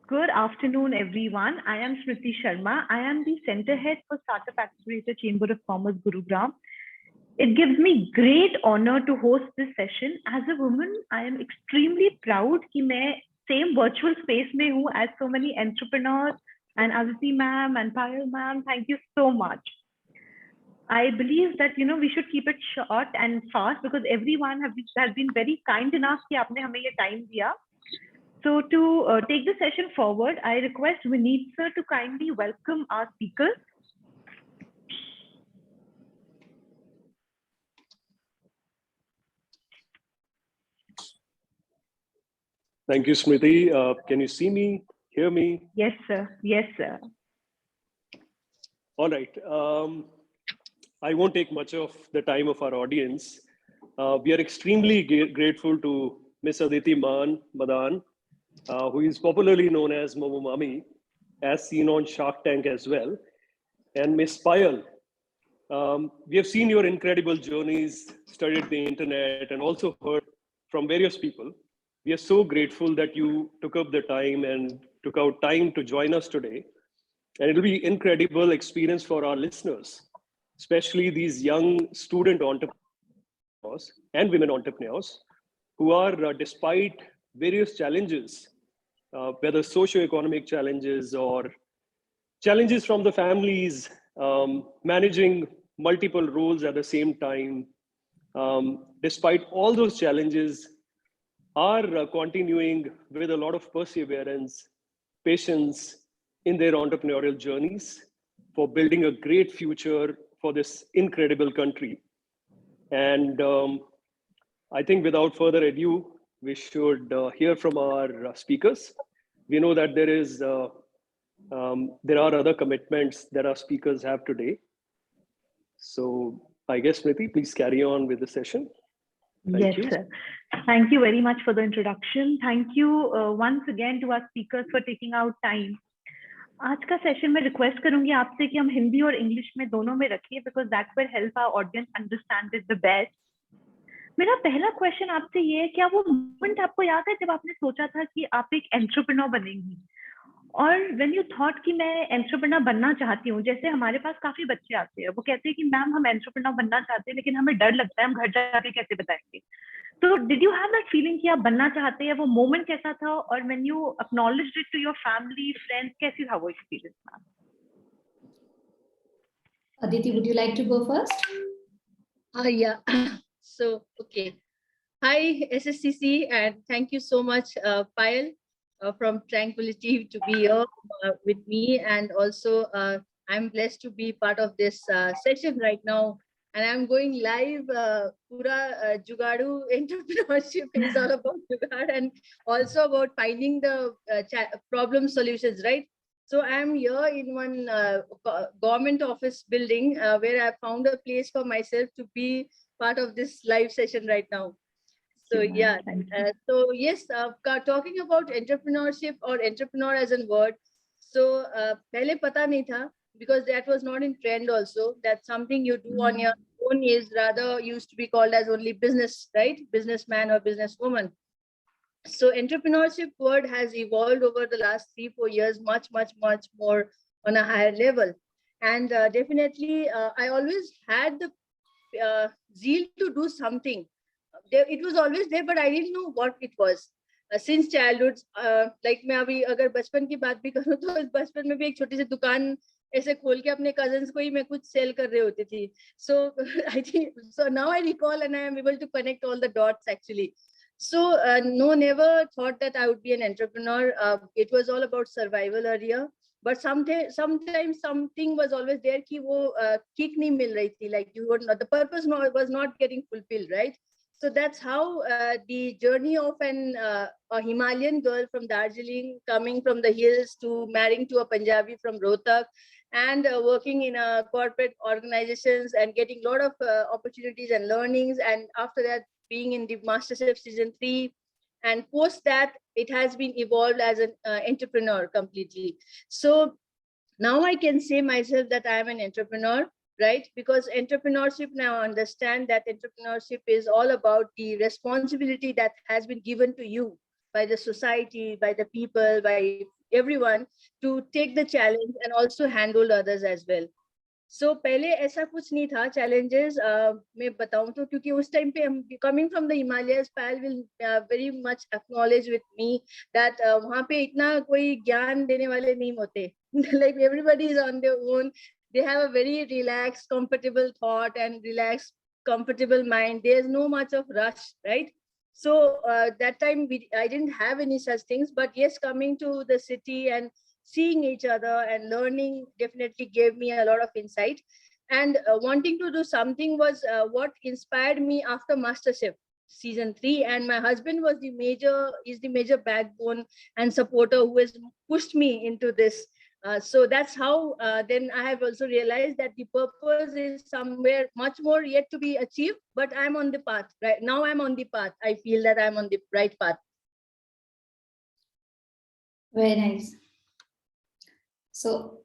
Good afternoon, everyone. I am Smriti Sharma. I am the Center Head for Startup Accelerator Chamber of Commerce, Gurugram. It gives me great honor to host this session. As a woman, I am extremely proud that I am same virtual space mein hu as so many entrepreneurs and Aditi ma'am and Payalh ma'am. Thank you so much. I believe that we should keep it short and fast because everyone has been very kind enough कि आपने हमें ये time दिया. So to take the session forward, I request Vineet sir to kindly welcome our speakers. Thank you, Smriti. Can you see me, hear me? Yes, sir. Yes, sir. All right. I won't take much of the time of our audience. We are extremely grateful to Miss Aditi Madan, who is popularly known as Momo Mami, as seen on Shark Tank as well. And Miss Payalh, we have seen your incredible journeys, studied the internet, and also heard from various people. We are so grateful that you took up the time and took out time to join us today. And it'll be incredible experience for our listeners, especially these young student entrepreneurs and women entrepreneurs who are, despite various challenges, whether socioeconomic challenges or challenges from the families, managing multiple roles at the same time, despite all those challenges, are continuing with a lot of perseverance, patience in their entrepreneurial journeys for building a great future for this incredible country. And I think without further ado, we should hear from our speakers. We know that there are other commitments that our speakers have today. So I guess, Smriti, please carry on with the session. Yes, sir. Thank you very much for the introduction. Thank you once again to our speakers for taking out time. आज का session में request करूंगी आपसे कि हम हिंदी और English में दोनों में रखिए because that will help our audience understand it the best. मेरा पहला क्वेश्चन आपसे ये है, क्या वो मोमेंट आपको याद है जब आपने सोचा था कि आप एक एंटरप्रेन्योर बनेंगी और व्हेन यू थॉट कि मैं एंटरप्रेन्योर बनना चाहती हूँ, जैसे हमारे पास काफी बच्चे आते हैं, वो कहते हैं कि मैम हम एंटरप्रेन्योर बनना चाहते हैं लेकिन हमें डर लगता है, हम घर जाके कैसे बताएंगे. तो did you have that feeling कि आप बनना चाहते हैं? वो मोमेंट कैसा था और when you acknowledged it to your family friends, कैसी था वो experience ma'am? Aditi, would you like to go first? Yeah. So, okay. Hi, SSCC, and thank you so much, Payalh, from Tranquilitea to be here with me. And also, I'm blessed to be part of this session right now. And I'm going live. Pura Jugadu entrepreneurship is all about Jugad and also about finding the problem solutions, right? So I'm here in one government office building where I found a place for myself to be part of this live session right now. So yeah, so yes, talking about entrepreneurship or entrepreneur as a word. So pehle pata nahi tha because that was not in trend also. That something you do on your own is rather used to be called as only business, right? Businessman or businesswoman. So entrepreneurship word has evolved over the last 3-4 years, much more on a higher level. And definitely, I always had the zeal to do something. It was always there, but I didn't know what it was. Since childhood, like मैं अभी अगर बचपन की बात भी करूँ तो बचपन में भी एक छोटी सी दुकान ऐसे खोल के अपने cousins को ही मैं कुछ sell कर रही होती थी. So I think so now I recall and I am able to connect all the dots actually. So no, never thought that I would be an entrepreneur. It was all about survival earlier. But sometimes something was always there कि वो kick नहीं मिल रही थी. Like you were not, the purpose was not getting fulfilled, right? So that's how the journey of a Himalayan girl from Darjeeling, coming from the hills to marrying to a Punjabi from Rohtak, and working in corporate organizations and getting a lot of opportunities and learnings. And after that, being in the Masterchef season 3, and post that, it has been evolved as an entrepreneur completely. So now I can say myself that I am an entrepreneur. Right? Because entrepreneurship, now understand that entrepreneurship is all about the responsibility that has been given to you by the society, by the people, by everyone to take the challenge and also handle others as well. So पहले ऐसा कुछ नहीं था challenges मैं बताऊं तो, क्योंकि उस time पे हम coming from the Himalayas, Payal will very much acknowledge with me that वहाँ पे इतना कोई ज्ञान देने वाले नहीं होते. Like everybody is on their own. They have a very relaxed, comfortable thought and relaxed, comfortable mind. There's no much of rush, right? So that time I didn't have any such things, but yes, coming to the city and seeing each other and learning definitely gave me a lot of insight. And wanting to do something was what inspired me after Masterchef season 3. And my husband was is the major backbone and supporter who has pushed me into this. So that's how then I have also realized that the purpose is somewhere much more yet to be achieved, but I'm on the path. Right now I'm on the path. I feel that I'm on the right path. Very nice. So,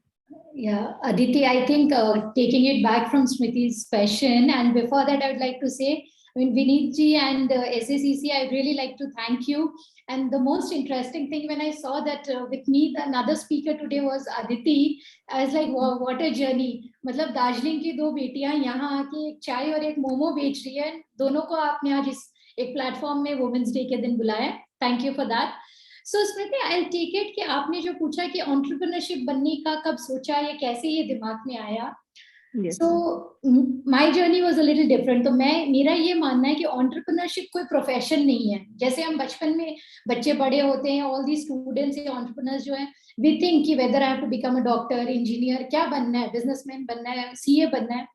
yeah, Aditi, I think taking it back from Smriti's question, and before that, I would like to say, I mean, Vineetji and SACC, I really like to thank you. And the most interesting thing when I saw that with me, another speaker today was Aditi, I was like, wow, what a journey. मतलब दार्जिलिंग की 2 बेटियां यहाँ आके एक चाय और एक मोमो बेच रही है, दोनों को आपने आज इस एक प्लेटफॉर्म में वुमेन्स डे के दिन बुलाया. Thank you for that. So Smriti, I'll take it कि आपने जो पूछा कि entrepreneurship बनने का कब सोचा या कैसे ये दिमाग में आया. Yes. So my journey was a little different. तो मेरा ये मानना है कि entrepreneurship कोई profession नहीं है. जैसे हम बचपन में बच्चे बड़े होते हैं, all these students या entrepreneurs जो हैं, we think कि whether I have to become a doctor, engineer, क्या बनना है, businessman बनना है, CA बनना है.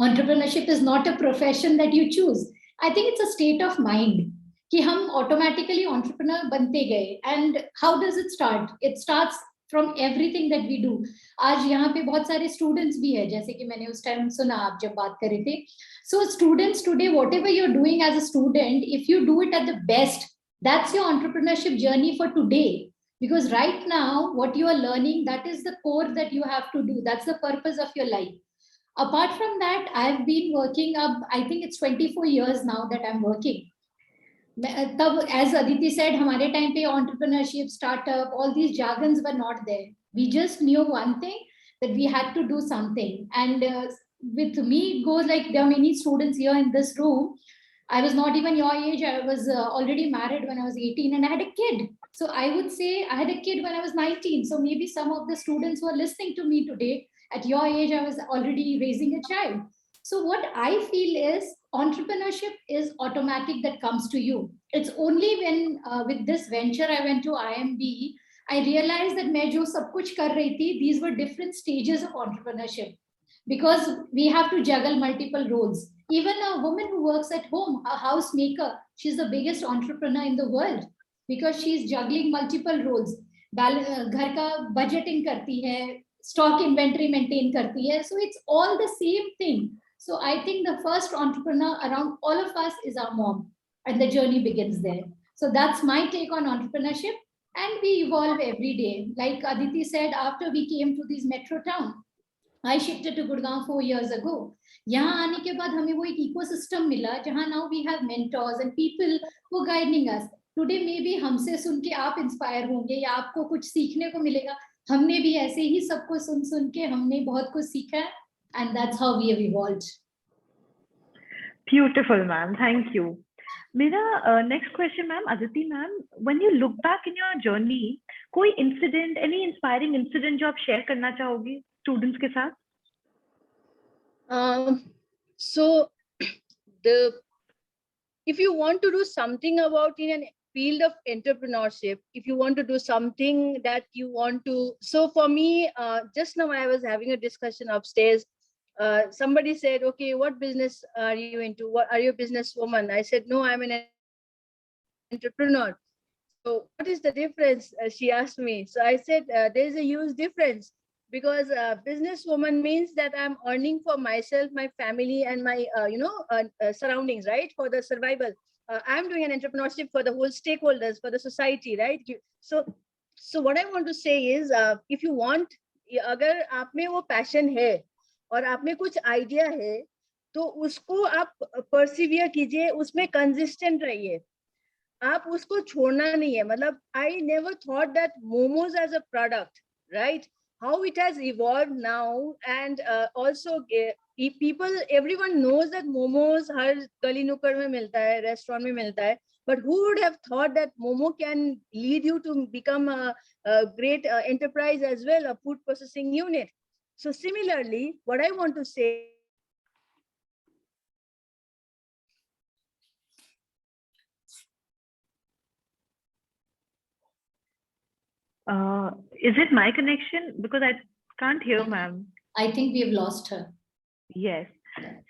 Entrepreneurship is not a profession that you choose. I think it's a state of mind. कि हम automatically entrepreneur बनते गए. And how does it start? It starts from everything that we do. आज यहाँ पे बहुत सारे students भी है, जैसे कि मैंने उस time सुना आप जब बात कर रहे थे. So students today, whatever you're doing as a student, if you do it at the best, that's your entrepreneurship journey for today. Because right now, what you are learning, that is the core that you have to do. That's the purpose of your life. Apart from that, I've been working up, I think it's 24 years now that I'm working. तब as Aditi said, हमारे time पे entrepreneurship, startup, all these jargons were not there. We just knew one thing, that we had to do something. And with me, it goes like there are many students here in this room. I was not even your age. I was already married when I was 18 and I had a kid. So I would say I had a kid when I was 19. So maybe some of the students who are listening to me today, at your age, I was already raising a child. So what I feel is entrepreneurship is automatic that comes to you. It's only when with this venture I went to IMB, I realized that मैं जो सब कुछ कर रही थी, these were different stages of entrepreneurship, because we have to juggle multiple roles. Even a woman who works at home, a housemaker, she's the biggest entrepreneur in the world because she's juggling multiple roles. घर का budgeting करती है, stock inventory maintain करती है. So it's all the same thing. So I think the first entrepreneur around all of us is our mom, and the journey begins there. So that's my take on entrepreneurship, and we evolve every day. Like Aditi said, after we came to this metro town, I shifted to Gurgaon 4 years ago. यहाँ आने के बाद हमें वो एक ecosystem मिला जहाँ now we have mentors and people who are guiding us. Today maybe हमसे सुन के आप inspire होंगे या आपको कुछ सीखने को मिलेगा. हमने भी ऐसे ही सबको सुन के हमने बहुत कुछ सीखा है. And that's how we have evolved. Beautiful, ma'am. Thank you. Mera next question, ma'am, Aditi ma'am, when you look back in your journey, कोई incident, any inspiring incident जो आप share करना चाहोगी students के साथ? So if you want to do something about in a field of entrepreneurship, if you want to do something that you want to, so for me, just now I was having a discussion upstairs. Somebody said, okay, what business are you into? What are you a businesswoman? I said, no, I'm an entrepreneur. So what is the difference? She asked me. So I said, there's a huge difference, because businesswoman means that I'm earning for myself, my family, and my surroundings, right? For the survival. I'm doing an entrepreneurship for the whole stakeholders, for the society, right? So what I want to say is, if you want, अगर आप में वो passion है और आप में कुछ idea है, तो उसको आप persevere कीजिए, उसमें consistent रहिए. आप उसको छोड़ना नहीं है. मतलब I never thought that momos as a product, right? How it has evolved now, and also people, everyone knows that momos हर गली नुक्कड़ में मिलता है, restaurant में मिलता है. But who would have thought that Momo can lead you to become a great enterprise as well, a food processing unit? So similarly, what I want to say, Is it my connection? Because I can't hear, ma'am. I think we have lost her. Yes.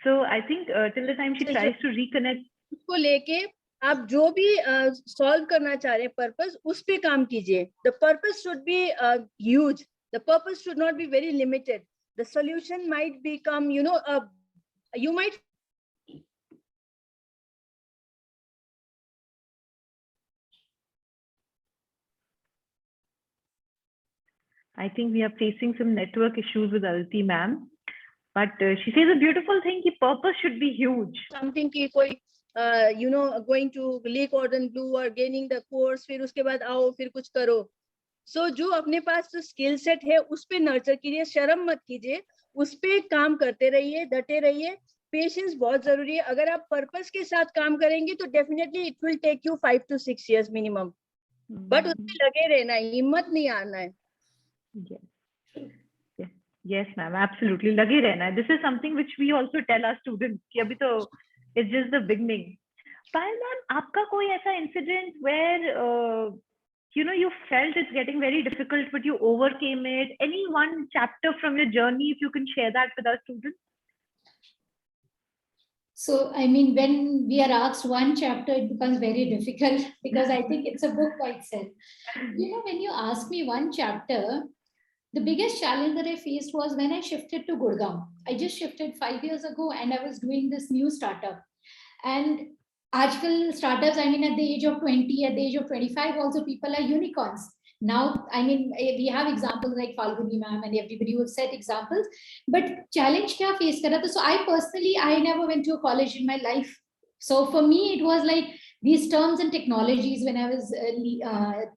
So I think till the time she tries to reconnect. उसको लेके आप जो भी solve करना चाह रहे हैं purpose, उस पे काम कीजिए. The purpose should be huge. The purpose should not be very limited. The solution might become, you know, you might. I think we are facing some network issues with Aditi ma'am, but she says a beautiful thing. Ki purpose should be huge. Something ki koi, you know, going to Lee Cordon Bleu or gaining the course, फिर उसके बाद आओ फिर कुछ करो. So जो अपने पास जो skill set है उस पे nurture कीजिए, शर्म मत कीजिए, उस पे काम करते रहिए, डटे रहिए. Patience बहुत जरूरी है. अगर आप purpose के साथ काम करेंगे तो definitely it will take you 5 to 6 years minimum. But उसमें लगे रहना है, हिम्मत नहीं हारना है. Yes, ma'am, absolutely. Lage rehna hai. This is something which we also tell our students कि अभी तो it's just the beginning. Payal ma'am, आपका कोई ऐसा incident where you know you felt it's getting very difficult but you overcame it? Any one chapter from your journey, if you can share that with our students? So, I mean, when we are asked one chapter, it becomes very difficult because I think it's a book by itself. You know, when you ask me one chapter, the biggest challenge that I faced was when I shifted to Gurgaon. I just shifted 5 years ago and I was doing this new startup. And aajkal startups, I mean, at the age of 20, at the age of 25, also people are unicorns. Now, I mean, we have examples like Falguni ma'am and everybody who have said examples, but challenge kya face kara tha? So I personally, I never went to a college in my life. So for me, it was like these terms and technologies when I was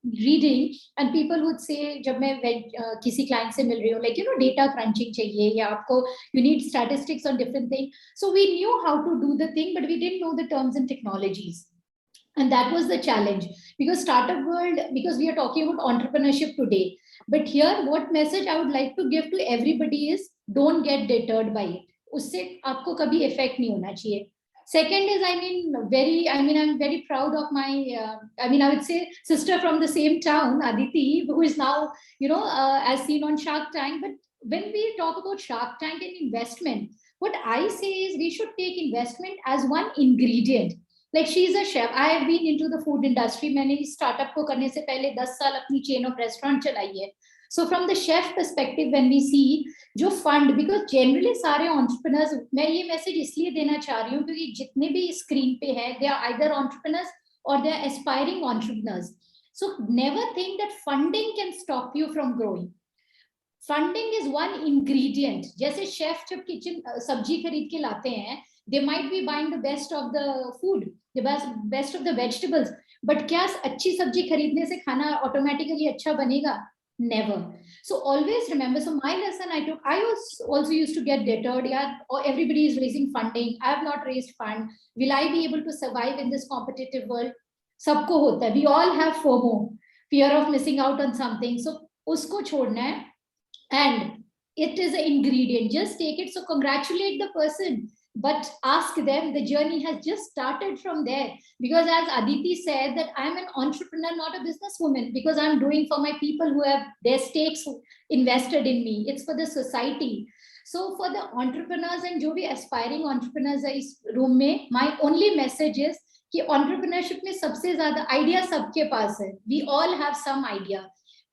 reading, and people would say, जब मैं किसी client से मिल रही हूँ, like, you know, data crunching चाहिए या आपको, you need statistics on different things. So we knew how to do the thing, but we didn't know the terms and technologies. And that was the challenge, because startup world, because we are talking about entrepreneurship today. But here, what message I would like to give to everybody is, don't get deterred by it. उससे आपको कभी effect नहीं होना चाहिए. Second is, I'm very proud of my, I would say sister from the same town, Aditi, who is now, you know, as seen on Shark Tank. But when we talk about Shark Tank and investment, what I say is we should take investment as one ingredient. Like, she's a chef. I have been into the food industry. मैंने इस startup को करने से पहले 10 साल अपनी chain of restaurant चलाई है. So from the chef perspective, when we see जो fund, because generally सारे entrepreneurs, मैं ये message इसलिए देना चाह रही हूँ क्योंकि जितने भी screen पे हैं, they are either entrepreneurs or they are aspiring entrepreneurs. So never think that funding can stop you from growing. Funding is one ingredient. जैसे chef जब kitchen सब्जी खरीद के लाते हैं, they might be buying the best of the food, the best of the vegetables. But क्या अच्छी सब्जी खरीदने से खाना automatically अच्छा बनेगा? Never. So always remember. So my lesson I took, I also used to get deterred. Yeah, everybody is raising funding. I have not raised fund. Will I be able to survive in this competitive world? सबको होता है. We all have FOMO, fear of missing out on something. So उसको छोड़ना है. And it is an ingredient. Just take it. So congratulate the person, but ask them, the journey has just started from there. Because as Aditi said, that I'm an entrepreneur, not a businesswoman, because I'm doing for my people who have their stakes invested in me. It's for the society. So for the entrepreneurs and jo bhi aspiring entrepreneurs are is room mein, my only message is कि entrepreneurship में सबसे ज़्यादा idea सबके पास है. We all have some idea.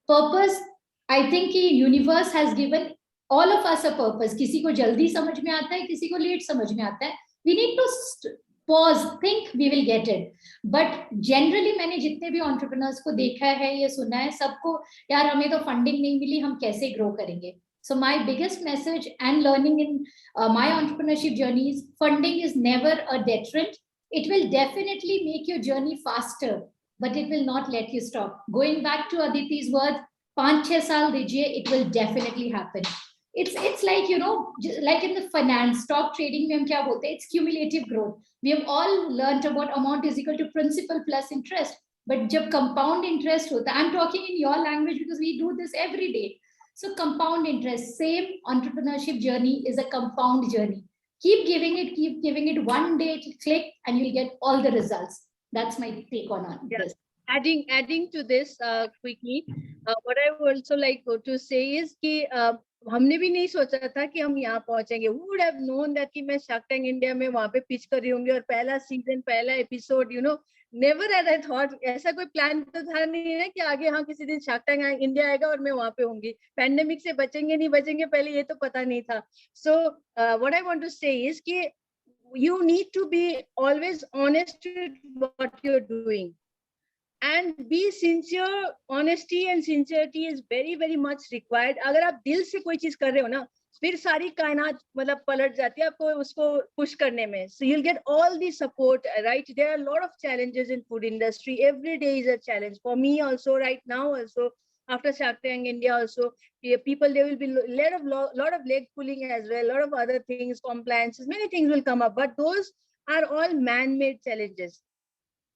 Purpose, I think कि universe has given all of us a purpose. किसी को जल्दी समझ में आता है, किसी को लेट समझ में आता है. We need to pause, think, we will get it. But generally मैंने जितने भी entrepreneurs को देखा है, ये सुना है, सबको यार हमें तो funding नहीं मिली, हम कैसे grow करेंगे? So my biggest message and learning in my entrepreneurship journey is, funding is never a deterrent. It will definitely make your journey faster. but it will not let you stop. Going back to Aditi's words, 5-6 saal dijiye, it will definitely happen. It's like, you know, like in the finance, stock trading mein hum kya bolte hain, it's cumulative growth. We have all learned about amount is equal to principal plus interest. But jab compound interest hota, I'm talking in your language because we do this every day. So compound interest, same entrepreneurship journey is a compound journey. Keep giving it, one day it will click and you'll get all the results. That's my take on this. Adding to this quickly, what I would also like to say is कि हमने भी नहीं सोचा था कि हम यहाँ पहुंचेंगे. Who would have known that कि मैं Shark Tank India में वहाँ पे पिच कर रही होंगी और पहला सीजन, पहला episode, you know, never had I thought, ऐसा कोई प्लान तो था नहीं है कि आगे हाँ किसी दिन Shark Tank इंडिया आएगा और मैं वहाँ पे होंगी. पैंडेमिक से बचेंगे नहीं बचेंगे पहले ये तो पता नहीं था. So what I want to say is कि you need to be always honest with what you're doing. And be sincere. Honesty and sincerity is very, very much required. अगर आप दिल से कोई चीज कर रहे हो ना, फिर सारी कायनात मतलब पलट जाती है आपको उसको पुश करने में. So you'll get all the support, right? There are a lot of challenges in food industry. Every day is a challenge for me also. Right now also, after Shark Tank India also, people, there will be lot of leg pulling as well, lot of other things, compliances, many things will come up. But those are all man-made challenges.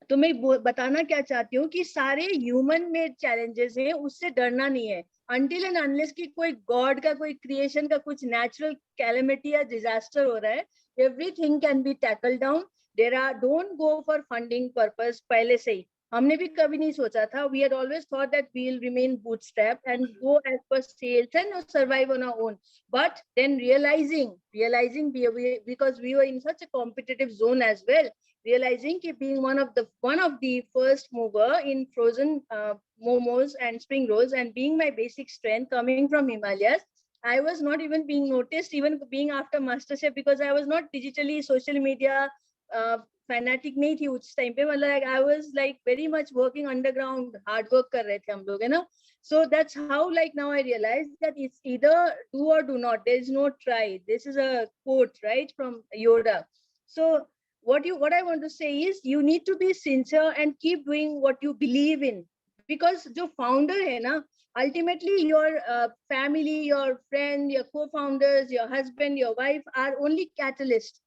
तो मैं बताना क्या चाहती हूँ कि सारे human made challenges हैं, उससे डरना नहीं है. Until and unless कि कोई गॉड का, कोई क्रिएशन का कुछ नेचुरल कैलेमिटी या डिजास्टर हो रहा है, everything can be tackle down. Don't go for funding purpose. पहले से ही हमने भी कभी नहीं सोचा था. We had always thought that we will remain bootstrap and go as per sales and survive on our own. But then realizing because we were in such a competitive zone as well, realizing that being one of the first mover in frozen momos and spring rolls, and being my basic strength coming from Himalayas, I was not even being noticed, even being after Masterchef, because I was not digitally social media fanatic नहीं थी उस time पे. मतलब I was like very much working underground, hard work कर रहे थे हम लोग, है ना. So that's how, like, now I realize that it's either do or do not. There is no try. This is a quote, right, from Yoda. So what I want to say is you need to be sincere and keep doing what you believe in, because जो founder है ना, ultimately your family, your friend, your co-founders, your husband, your wife are only catalysts.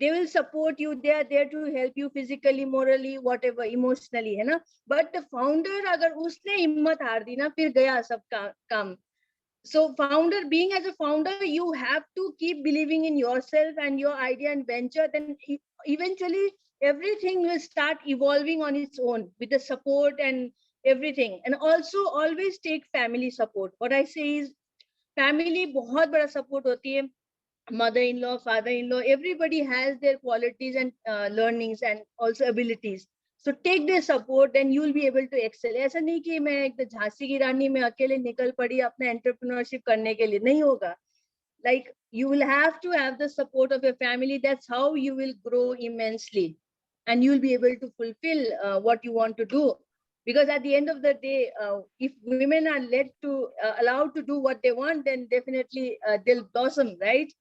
They will support you. They are there to help you physically, morally, whatever, emotionally, है ना. But the founder अगर उसने हिम्मत हार दी ना, फिर गया सब काम. So being as a founder, you have to keep believing in yourself and your idea and venture. Then eventually everything will start evolving on its own with the support and everything. And also always take family support. What I say is family बहुत बड़ा support होती है. Mother-in-law, father-in-law, everybody has their qualities and learnings and also abilities. So take their support, then you will be able to excel. ऐसा नहीं कि मैं एक झांसी की रानी में अकेले निकल पड़ी अपना entrepreneurship करने के लिए, नहीं होगा. Like, you will have to have the support of your family. That's how you will grow immensely, and you will be able to fulfill what you want to do. Because at the end of the day, if women are allowed to do what they want, then definitely they'll blossom, right?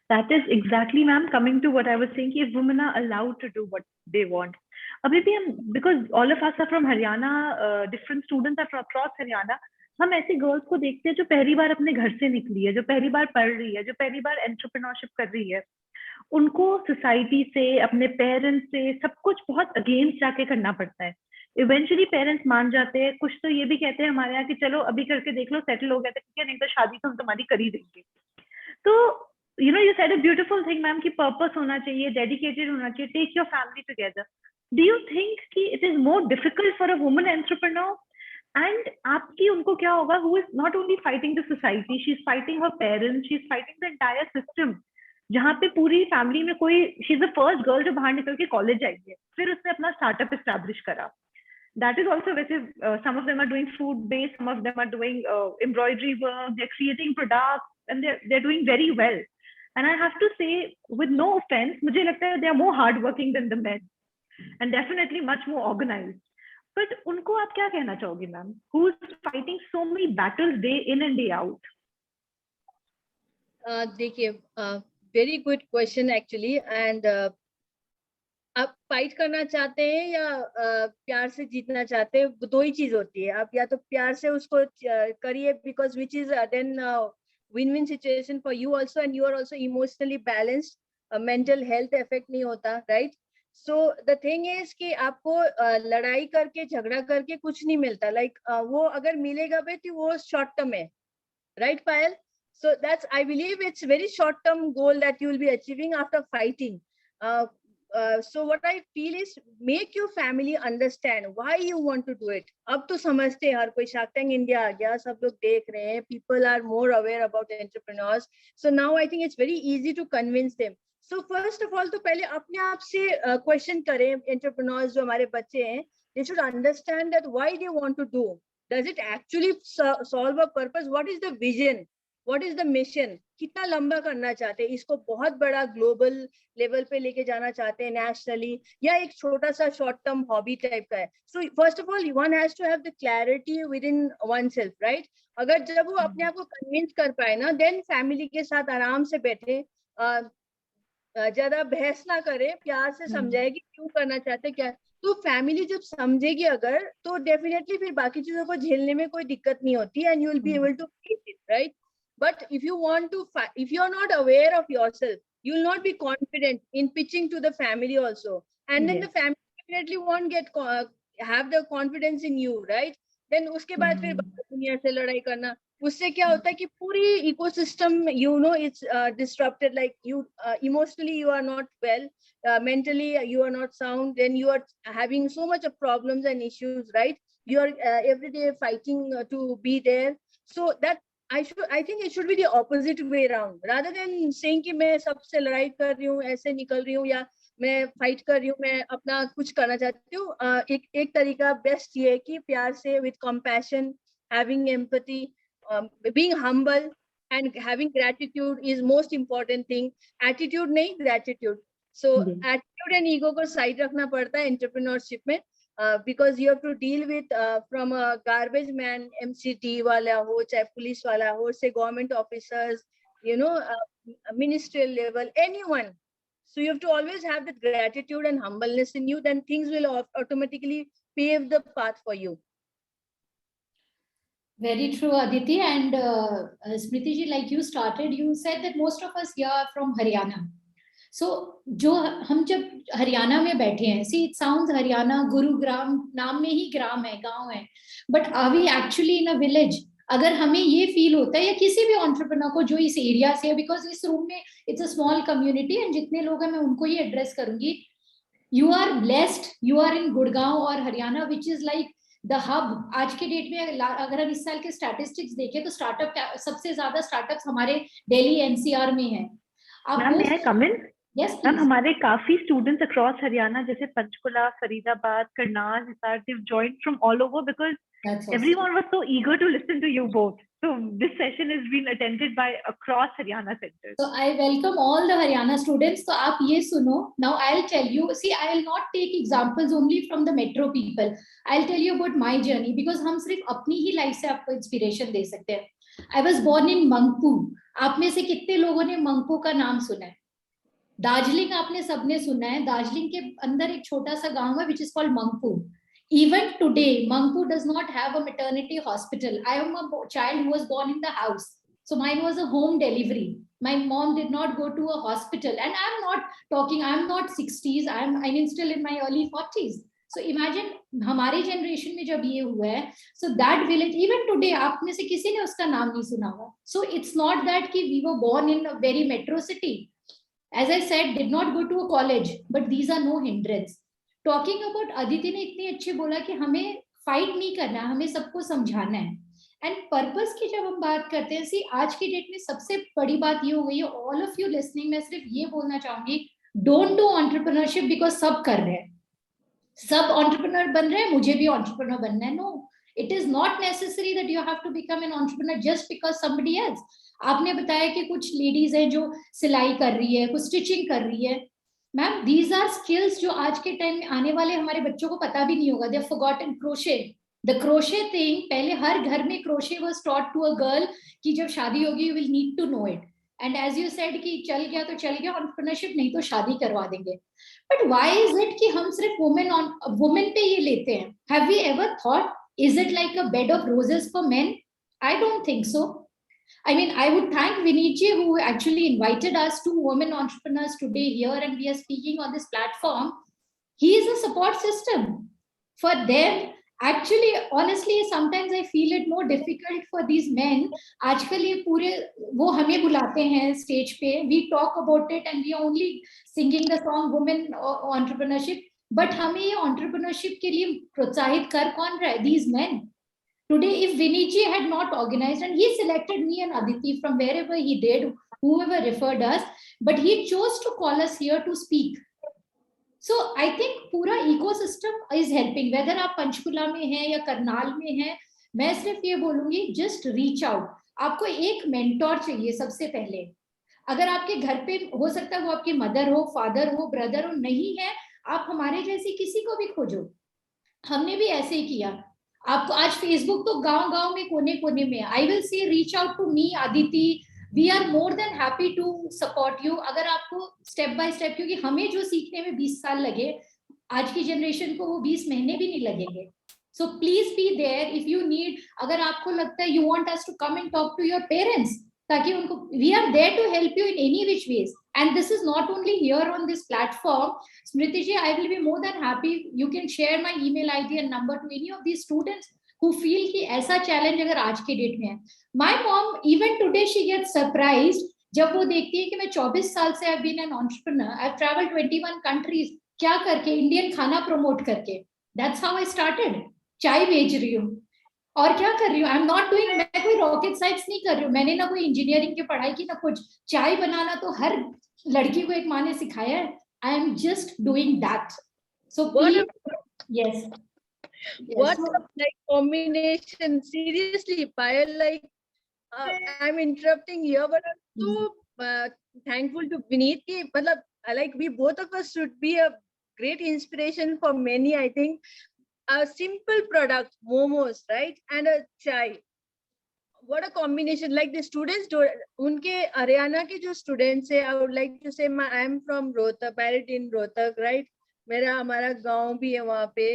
That is exactly, ma'am, coming to what I was saying, if women are allowed to do what they want. Because all of us are from Haryana, different students are from across Haryana, हम ऐसे girls को देखते हैं जो पहली बार अपने घर से निकली है, जो पहली बार पढ़ रही है, जो पहली बार एंटरप्रेन्योरशिप कर रही है. उनको सोसाइटी से, अपने पेरेंट्स से सब कुछ बहुत अगेंस्ट जाके करना पड़ता है. इवेंचुअली पेरेंट्स मान जाते हैं. कुछ तो ये भी कहते हैं हमारे यहाँ कि चलो अभी करके देख लो, सेटल हो गया तो ठीक है, नहीं तो शादी तो हम तुम्हारी कर ही देंगे. तो you said a beautiful thing, ma'am, कि purpose होना चाहिए, dedicated होना चाहिए, take your family together. Do you think कि it is more difficult for a woman entrepreneur? And आपकी उनको क्या होगा, who is not only fighting the society, she is fighting her parents, she is fighting the entire system, जहाँ पे पूरी family में कोई, she is the first girl जो बाहर निकल के कॉलेज आई है, फिर उसने अपना स्टार्टअप एस्टैब्लिश करा. That is also वैसे some of them are doing food based, some of them are doing embroidery work, they're creating products, and they're doing very well. And I have to say, with no offense, मुझे लगता है they are more hardworking than the men, and definitely much more organized. But उनको आप क्या कहना चाहोगे, ma'am? Who's fighting so many battles day in and day out? देखिए, very good question actually, and आप फाइट करना चाहते हैं या प्यार से जीतना चाहते हैं, दो ही चीज होती है. आप या तो प्यार से उसको करिए because which is then win-win situation for you also and you are also emotionally balanced, mental health effect नहीं होता, right? So the thing is कि आपको लड़ाई करके झगड़ा करके कुछ नहीं मिलता, like वो अगर मिलेगा भी तो वो short term है, right Payal? So that's, I believe it's very short term goal that you will be achieving after fighting. So what I feel is make your family understand why you want to do it. अब तो समझते हैं, हर कोई Shark Tank India आ गया, सब लोग देख रहे हैं, people are more aware about entrepreneurs. So now I think it's very easy to convince them. So first of all तो पहले अपने आप से question करें, entrepreneurs जो हमारे बच्चे हैं, they should understand that why they want to do. Does it actually solve a purpose? What is the vision? What is the mission? कितना लंबा करना चाहते हैं, इसको बहुत बड़ा ग्लोबल लेवल पे लेके जाना चाहते हैं, नेशनली, या एक छोटा सा शॉर्ट टर्म हॉबी टाइप का है. So first of all one has to have the clarity within oneself, right? अगर जब वो अपने आप को कन्विंस कर पाए ना, देन फैमिली के साथ आराम से बैठे, ज्यादा बहस ना करे, प्यार से समझाए कि क्यों करना चाहते हैं, क्या. तो फैमिली जब समझेगी अगर, तो डेफिनेटली फिर बाकी चीजों को झेलने में कोई दिक्कत नहीं होती, and you will be able to face it, right? But if you want to, if you are not aware of yourself, you will not be confident in pitching to the family also, and then the family definitely won't get have the confidence in you, right? Then उसके बाद फिर दुनिया से लड़ाई करना, उससे क्या होता है कि पूरी ecosystem, you know, it's disrupted. Like you emotionally you are not well, mentally you are not sound, then you are having so much of problems and issues, right? You are every day fighting to be there. So that I think it should be the opposite way around, rather than saying कि मैं सबसे लड़ाई कर रही हूँ, ऐसे निकल रही हूँ, या मैं फाइट कर रही हूँ, मैं अपना कुछ करना चाहती हूँ. एक तरीका बेस्ट ये है कि प्यार से, with compassion, having empathy, being humble and having gratitude is most important thing. Attitude नहीं, gratitude. So attitude and ego को side रखना पड़ता है entrepreneurship में. Because you have to deal with from a garbage man, MCT wala ho, chahe police wala ho, say government officers, you know, ministerial level, anyone. So you have to always have that gratitude and humbleness in you, then things will automatically pave the path for you. Very true, Aditi. And Smriti ji, like you started, you said that most of us here are from Haryana. So जो हम जब हरियाणा में बैठे हैं, see it sounds Haryana, Gurugram, नाम में ही ग्राम है, गांव है, but are we actually in a village? अगर हमें ये फील होता है, या किसी भी एंटरप्रेन्योर को जो इस एरिया से है, बिकॉज इस रूम में it's a small community and जितने लोग हैं मैं उनको ही एड्रेस करूंगी. You are blessed, you are in Gurgaon और Haryana which is like the hub. आज के डेट में अगर हम इस साल के स्टैटिस्टिक्स देखें तो स्टार्टअप, सबसे ज्यादा स्टार्टअप्स हमारे दिल्ली एनसीआर में है. Yes, मैम हमारे काफी स्टूडेंट्स अक्रॉस हरियाणा, जैसे Panchkula, Faridabad, Karnal, Hisar, they've joined from all over because everyone was so eager to listen to you both. So this session is being attended by across Haryana centers. So I welcome all the Haryana students. So आप ये सुनो. Now I'll tell you. See, I will not take examples only from the metro people. I'll tell you about my journey because हम सिर्फ अपनी ही life से आपको inspiration दे सकते हैं. I was born in Mangpu. आप में से कितने लोगों ने मंगपू का नाम सुना है? दार्जिलिंग आपने सबने सुना है. दार्जिलिंग के अंदर एक छोटा सा गांव है which is called Mangpu. Even today, Mangpu does not have a maternity hospital. I am a child who was born in the house. So mine was a home delivery. My mom did not go to a hospital. And I'm not talking, I'm not 60s. I'm still in my early 40s. So imagine, हमारे generation में जब ये हुआ है, so that village, even today, आप में से किसी ने उसका नाम नहीं सुना होगा. So it's not that कि we were born in a very metro city. As I said, did not go to a college, but these are no hindrance. Talking about Aditi ने इतनी अच्छी बोला कि हमें फाइट नहीं करना, हमें सबको समझाना है. एंड पर्पस की जब हम बात करते हैं, सी आज की डेट में सबसे बड़ी बात ये हो गई है, ऑल ऑफ यू लिसनिंग, मैं सिर्फ ये बोलना चाहूंगी, डोंट डू एंटरप्रेन्योरशिप बिकॉज सब कर रहे हैं, सब एंटरप्रेन्योर बन रहे हैं, मुझे भी एंटरप्रेन्योर बनना है. No, it is not necessary that you have to become an entrepreneur just because somebody else. आपने बताया कि कुछ लेडीज हैं जो सिलाई कर रही है, कुछ स्टिचिंग कर रही है. मैम, दीज आर स्किल्स जो आज के टाइम में आने वाले हमारे बच्चों को पता भी नहीं होगा. They have forgotten crochet, the crochet thing. पहले हर घर में crochet was taught to a girl कि जब शादी होगी you will need to know it. And as you said कि चल गया तो चल गया, entrepreneurship नहीं तो शादी करवा देंगे. But why is it कि हम सिर्फ women पे ये लेते हैं? Have we ever thought, is it like a bed of roses for men? I don't think so. I mean, I would thank Viniji who actually invited us, two women entrepreneurs today here, and we are speaking on this platform. He is a support system for them. Actually, honestly, sometimes I feel it more difficult for these men. आजकल ये पूरे वो हमें बुलाते हैं stage पे, we talk about it and we are only singing the song women entrepreneurship, but हमें ये entrepreneurship के लिए प्रोत्साहित कर कौन रहा है? These men. Today, if Viniji had not organized, and he selected me and Aditi from wherever he did, whoever referred us, but he chose to call us here to speak. So I think पूरा ecosystem is helping. Whether आप पंचकुला में हैं या करनाल में हैं, मैं सिर्फ ये बोलूंगी, just reach out. आपको एक mentor चाहिए सबसे पहले. अगर आपके घर पे हो सकता है वो आपकी मदर हो, फादर हो, ब्रदर हो, नहीं है, आप हमारे जैसी किसी को भी खोजो. हमने भी ऐसे ही किया. आपको आज फेसबुक तो गांव-गांव में कोने-कोने में. I will say reach out to me, Aditi. We are more than happy to support you. अगर आपको स्टेप बाय स्टेप, क्योंकि हमें जो सीखने में 20 साल लगे, आज की जनरेशन को वो 20 महीने भी नहीं लगेंगे. So please be there if you need. अगर आपको लगता है you want us to come and talk to your parents, ताकि उनको, we are there to help you in any which ways. And this is not only here on this platform. Smriti ji, I will be more than happy. You can share my email ID and number to any of these students who feel कि ऐसा challenge अगर आज के date में है. My mom, even today, she gets surprised जब वो देखती है कि मैं 24 साल से I've been an entrepreneur. I've traveled 21 countries. क्या करके? इंडियन खाना प्रमोट करके. That's how I started. चाय बेच रही हूँ. और क्या कर रही हूँ? I'm not doing, मैं कोई रॉकेट साइंस नहीं कर रही हूँ. मैंने ना कोई इंजीनियरिंग की पढ़ाई की, ना कुछ. चाय बनाना तो हर लड़की को एक माँ ने सिखाया है. I am just doing that. So please, yes. What a like combination! Seriously, Payal, like I'm interrupting here, but I'm so thankful to Vineet. Ki, matlab, like we both of us should be a great inspiration for many. I think a simple product, momos, right, and a chai. What a combination! Like the students, unke Haryana ke jo students hai, I would like to say, I am from Rohtak, married in Rohtak, right? मेरा हमारा गांव भी है वहाँ पे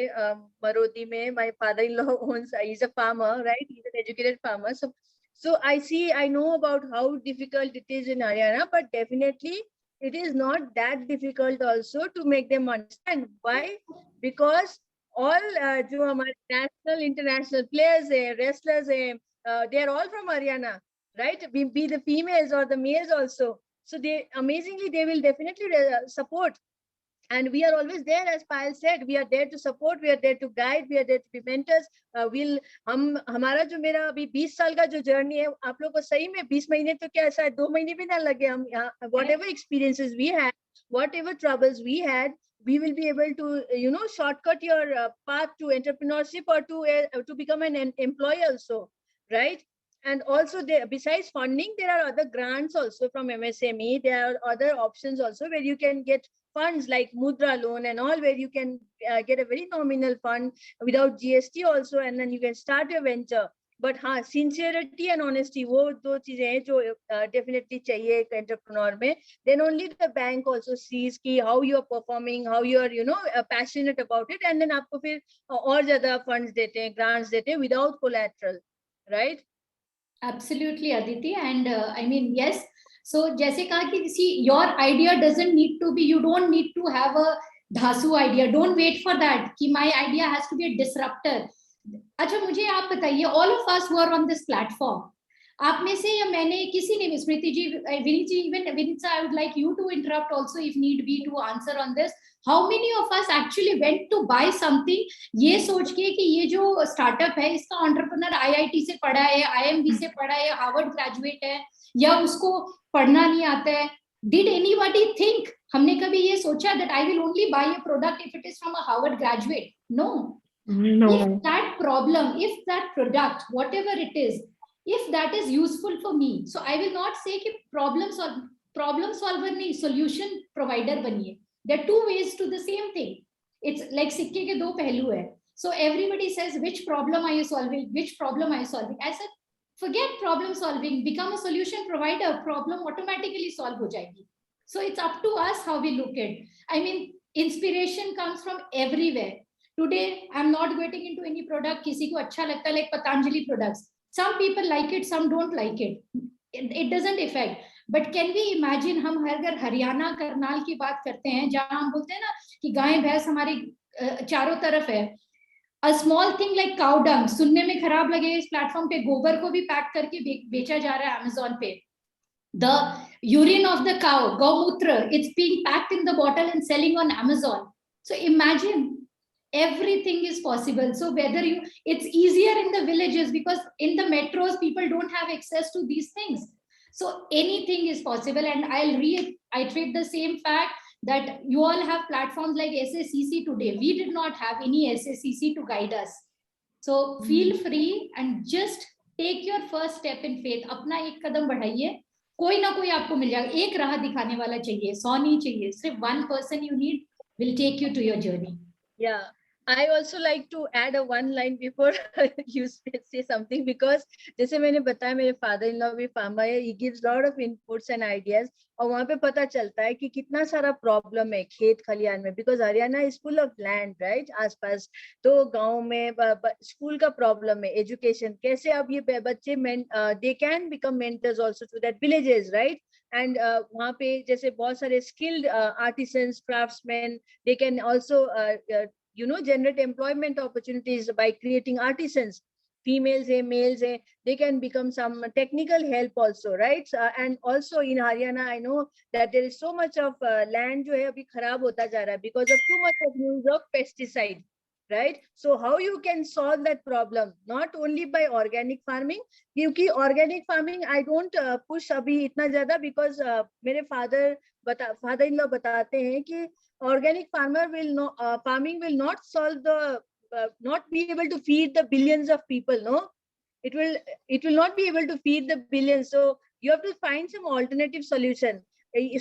मरोती में. My father-in-law owns, he's a farmer, right? He's an educated farmer. So I know about how difficult it is in Haryana, but definitely it is not that difficult also to make them understand. Why? Because all जो हमारे national, international players है, wrestlers है, they are all from Haryana, right? Be the females or the males also. So they amazingly, they will definitely support. And we are always there, as Payal said, we are there to support, we are there to guide, we are there to be mentors. हमारा जो मेरा अभी 20 साल का जो journey है, आप लोगों को सही में 20 महीने तो क्या, शायद 2 महीने भी ना लगे. हम यहाँ whatever experiences we had, whatever troubles we had, we will be able to shortcut your path to entrepreneurship or to become an employee also, right? And also besides funding, there are other grants also from MSME. There are other options also where you can get funds like Mudra loan and all, where you can get a very nominal fund without GST also, and then you can start your venture. But हाँ, sincerity and honesty, वो दो चीजें हैं जो definitely चाहिए एक entrepreneur में. Then only the bank also sees कि how you are performing, how you are passionate about it, and then आपको फिर और ज़्यादा funds देते हैं, grants देते हैं without collateral, right? Absolutely, Aditi. And I mean, yes. So, जैसे कहा कि see, your idea doesn't need to be, you don't need to have a धासु idea. Don't wait for that कि my idea has to be a disruptor. अच्छा, मुझे आप बताइए, all of us who are on this platform, आप में से या मैंने, किसी ने भी, स्मृति जी, विनीत जी, even Vinit sir, I would like you to interrupt also if need be to answer on this. How many of us actually went to buy something ये सोच के कि ये जो स्टार्टअप है इसका एंटरप्रेन्योर IIT से पढ़ा है, IMB से पढ़ा है, हार्वर्ड ग्रेजुएट है, या उसको पढ़ना नहीं आता है? Did anybody think, हमने कभी ये सोचा that I will only buy a product if it is from a Harvard graduate? No. If that problem, if that product, whatever it is, if that is useful for me, so I will not say कि problem solver नहीं, solution provider बनिए. There are two ways to the same thing. It's like सिक्के के दो पहलू है. So everybody says, which problem are you solving? Which problem are you solving? I said, forget problem solving, become a solution provider, problem automatically solve हो जाएगी. So it's up to us how we look at. I mean, inspiration comes from everywhere. Today, I'm not getting into any product. किसी को अच्छा लगता है, like Patanjali products. Some people like it, some don't like it. It doesn't affect. But can we imagine, हम अगर हरियाणा करनाल की बात करते हैं, जहाँ हम बोलते हैं ना कि गाय भैंस हमारी चारों तरफ है. A small thing like cow dung, सुनने में खराब लगे, इस प्लेटफॉर्म पे गोबर को भी पैक करके बेचा जा रहा है Amazon पे. The urine of the cow, gaumutra, it's being packed in the bottle and selling on Amazon. So imagine, everything is possible. So whether it's easier in the villages because in the metros, people don't have access to these things. So anything is possible. And I'll reiterate the same fact that you all have platforms like SACC today. We did not have any SACC to guide us. So feel free and just take your first step in faith. अपना एक कदम बढ़ाइए. कोई ना कोई आपको मिल जाएगा. एक राह दिखाने वाला चाहिए, 100 नहीं चाहिए. सिर्फ one person you need will take you to your journey. Yeah, I also like to add a one line before you say something, because जैसे मैंने बताया मेरे father-in-law भी farmer है, he gives lot of inputs and ideas, और वहाँ पे पता चलता है कि कितना सारा problem है खेत खलियान में, because Haryana is full of land, right? आसपास तो गांव में स्कूल का problem है, education कैसे अब ये बच्चे they can become mentors also to that villages, right? And वहाँ पे जैसे बहुत सारे skilled artisans, craftsmen, they can also generate employment opportunities by creating artisans. Females and males, they can become some technical help also, right? And also in Haryana, I know that there is so much of land जो है अभी खराब होता जा रहा है because of too much of use of pesticide, right? So how you can solve that problem? Not only by organic farming, क्योंकि organic farming I don't push अभी इतना ज़्यादा because मेरे father-in-law बताते हैं कि organic farming will not solve the not be able to feed the billions of people. No, it will not be able to feed the billions. So you have to find some alternative solution.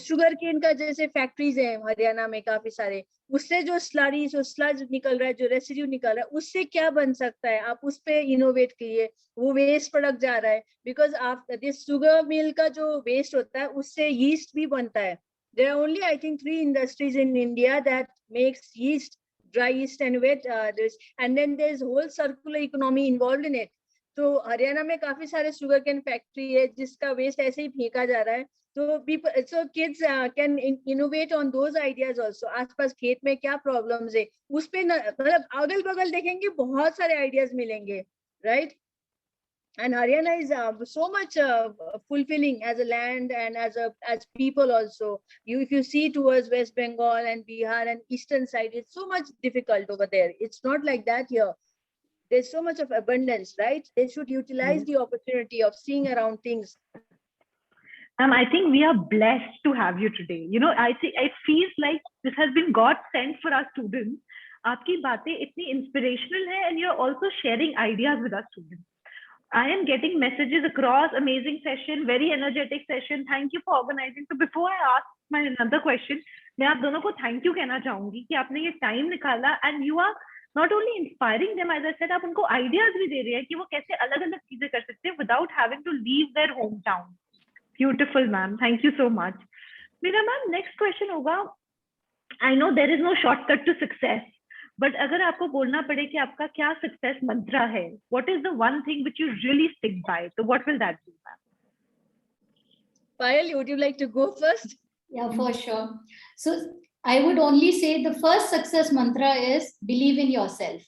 Sugar cane का जैसे factories है हरियाणा में काफी सारे, उससे जो sludge निकल रहा है, जो रेसिड्यू निकल रहा है, उससे क्या बन सकता है, आप उस पे इनोवेट कीजिए. वो वेस्ट प्रोडक्ट जा रहा है बिकॉज आप दिस शुगर मिल का जो वेस्ट होता है उससे यीस्ट भी बनता है. There are only I think 3 industries in India that makes yeast, dry yeast and wet and then there's whole circular economy involved in it. तो हरियाणा में काफी सारे शुगर केन फैक्ट्री है जिसका वेस्ट ऐसे ही फेंका जा रहा है. So kids can innovate on those ideas also. आसपास खेत में क्या problems है उस पे मतलब अगल बगल देखेंगे बहुत सारे ideas मिलेंगे, right? And Haryana is so much fulfilling as a land and as people also. If you see towards West Bengal and Bihar and eastern side, it's so much difficult over there. It's not like that here. There's so much of abundance, right? They should utilize the opportunity of seeing around things. I think we are blessed to have you today. You know, I think it feels like this has been God sent for our students. आपकी बातें इतनी inspirational है and you're also sharing ideas with our students. I am getting messages across. Amazing session, very energetic session. Thank you for organizing. So before I ask my another question, मैं आप दोनों को thank you कहना चाहूंगी कि आपने ये time निकाला and you are not only inspiring them, as I said, आप उनको ideas भी दे रहे हैं कि वो कैसे अलग-अलग चीजें कर सकते हैं without having to leave their hometown. Beautiful, ma'am. Thank you so much. मेरा ma'am next question होगा. I know there is no shortcut to success. But अगर आपको बोलना पड़े कि आपका क्या success mantra है, what is the one thing which you really stick by? So what will that be, ma'am? Payal, would you like to go first? Yeah, for sure. So I would only say the first success mantra is believe in yourself.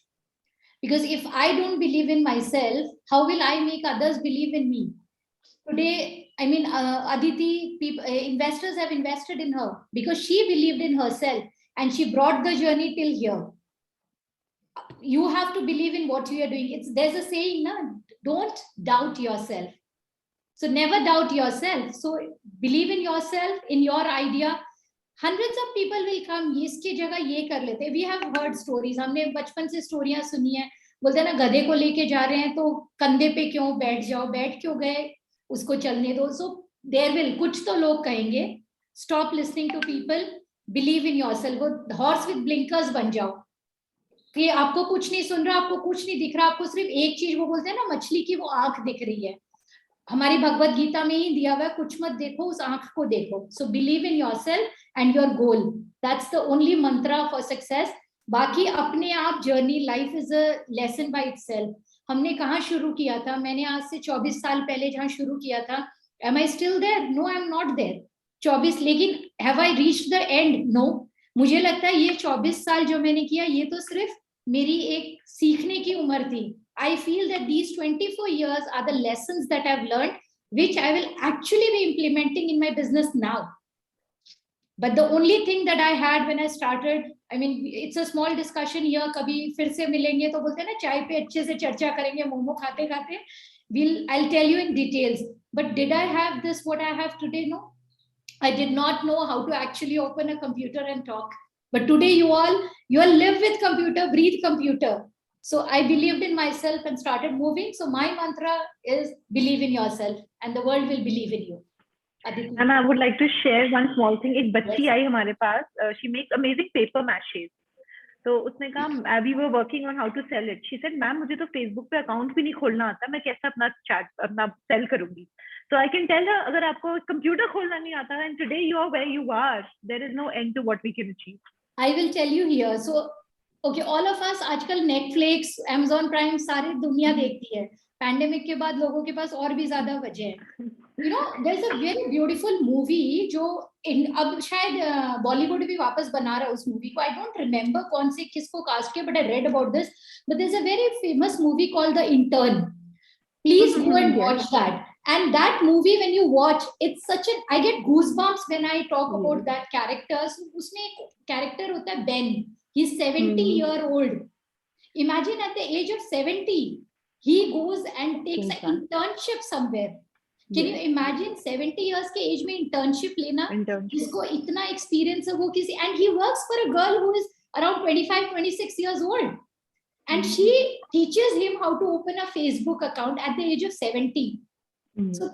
Because if I don't believe in myself, how will I make others believe in me? Today, I mean, Aditi, investors have invested in her because she believed in herself and she brought the journey till here. You have to believe in what you are doing. There's a saying, no? Don't doubt yourself. So never doubt yourself. So believe in yourself, in your idea. Hundreds of people will come. इसकी जगह ये कर लेते. We have heard stories. हमने बचपन से स्टोरियां सुनी है. बोलते हैं ना गधे को लेके जा रहे हैं तो कंधे पे क्यों बैठ जाओ, बैठ क्यों गए, उसको चलने दो. So there will, कुछ तो लोग कहेंगे. Stop listening to people. Believe in yourself. वो horse with blinkers बन जाओ. कि आपको कुछ नहीं सुन रहा, आपको कुछ नहीं दिख रहा, आपको सिर्फ एक चीज, वो बोलते हैं ना मछली की वो आंख दिख रही है. हमारी भगवत गीता में ही दिया हुआ है, कुछ मत देखो उस आंख को देखो. So believe in yourself and your goal. That's the only mantra for success. बाकी अपने आप journey, life is a lesson by itself. हमने कहाँ शुरू किया था? मैंने आज से 24 साल पहले जहाँ शुरू किया था, am I still there? No, I'm not there. 24, लेकिन have I reached the end? No. मुझे लगता है ये 24 साल जो मैंने किया, ये तो सिर्फ मेरी एक सीखने की उम्र थी. I feel that these 24 years are the lessons that I've learned, which I will actually be implementing in my business now. But the only thing that I had when I started, I mean, it's a small discussion here. कभी फिर से मिलेंगे तो बोलते हैं ना, चाय पे अच्छे से चर्चा करेंगे मोमो खाते खाते. I'll tell you in details. But did I have this what I have today? No. I did not know how to actually open a computer and talk. But today you all live with computer, breathe computer. So I believed in myself and started moving. So my mantra is believe in yourself and the world will believe in you. Aditi. And I would like to share one small thing. एक बच्ची आई हमारे पास. She makes amazing paper mashes. तो उसने कहा we were working on how to sell it. She said, ma'am मुझे तो Facebook पे account भी नहीं खोलना आता, मैं कैसे अपना सेल करूंगी? So I can tell her, अगर आपको कंप्यूटर खोलना नहीं आता, and today you are where you are, there is no end to what we can achieve. I will tell you here. So okay, all of us आजकल Netflix, Amazon Prime सारी दुनिया देखती है. पैंडेमिक के बाद लोगों के पास और भी ज्यादा वजह है. You know, there's a very beautiful movie जो अब शायद बॉलीवुड भी वापस बना रहा है उस मूवी को. I don't remember कौन से किसको कास्ट किया, but I read about this. But there's a very famous movie called The Intern. Please go and watch that. And that movie, when you watch, it's such an, I get goosebumps when I talk about that character. So उसमें एक character होता है Ben. He's 70-year-old. Imagine at the age of 70, he goes and takes an internship somewhere. Can you imagine 70 years के age में internship लेना? जिसको इतना experience है वो किसी, and he works for a girl who is around 25-26 years old. And she teaches him how to open a Facebook account at the age of 70. So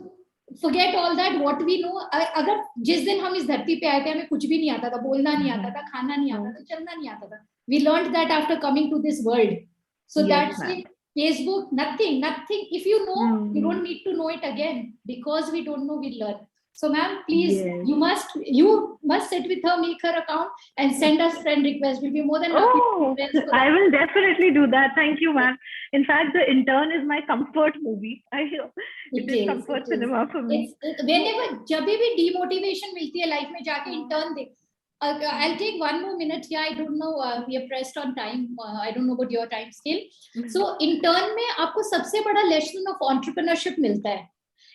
forget all that, what we know. अगर जिस दिन हम इस धरती पे आए थे हमें कुछ भी नहीं आता था, बोलना नहीं आता था, खाना नहीं आता था, चलना नहीं आता था. We learned that after coming to this world. So that's it. Facebook, nothing. If you know, you don't need to know it again, because we don't know, we learn. So ma'am, please, you must sit with her, make her account and send us friend request. We'll be more than happy. I will definitely do that. Thank you, ma'am. In fact, The Intern is my comfort movie. It is comfort cinema for me. Whenever जब भी demotivation मिलती है life में, जाके intern देख. I'll take one more minute here. I don't know. We are pressed on time. I don't know about your time scale. So intern में आपको सबसे बड़ा lesson of entrepreneurship मिलता है.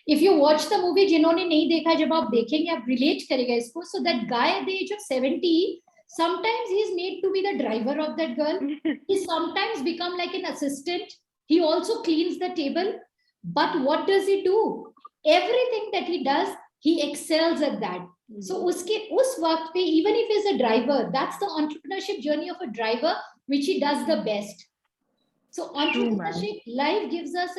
If you watch the movie, जिन्होंने नहीं देखा, जब आप देखेंगे आप relate करेगा इसको. So that guy at the age of 70, sometimes he is made to be the driver of that girl. He sometimes become like an assistant. He also cleans the table. But what does he do? Everything that he does, he excels at that. So उसके उस वक्त पे, even if he's a driver, that's the entrepreneurship journey of a driver, which he does the best. So entrepreneurship, life gives us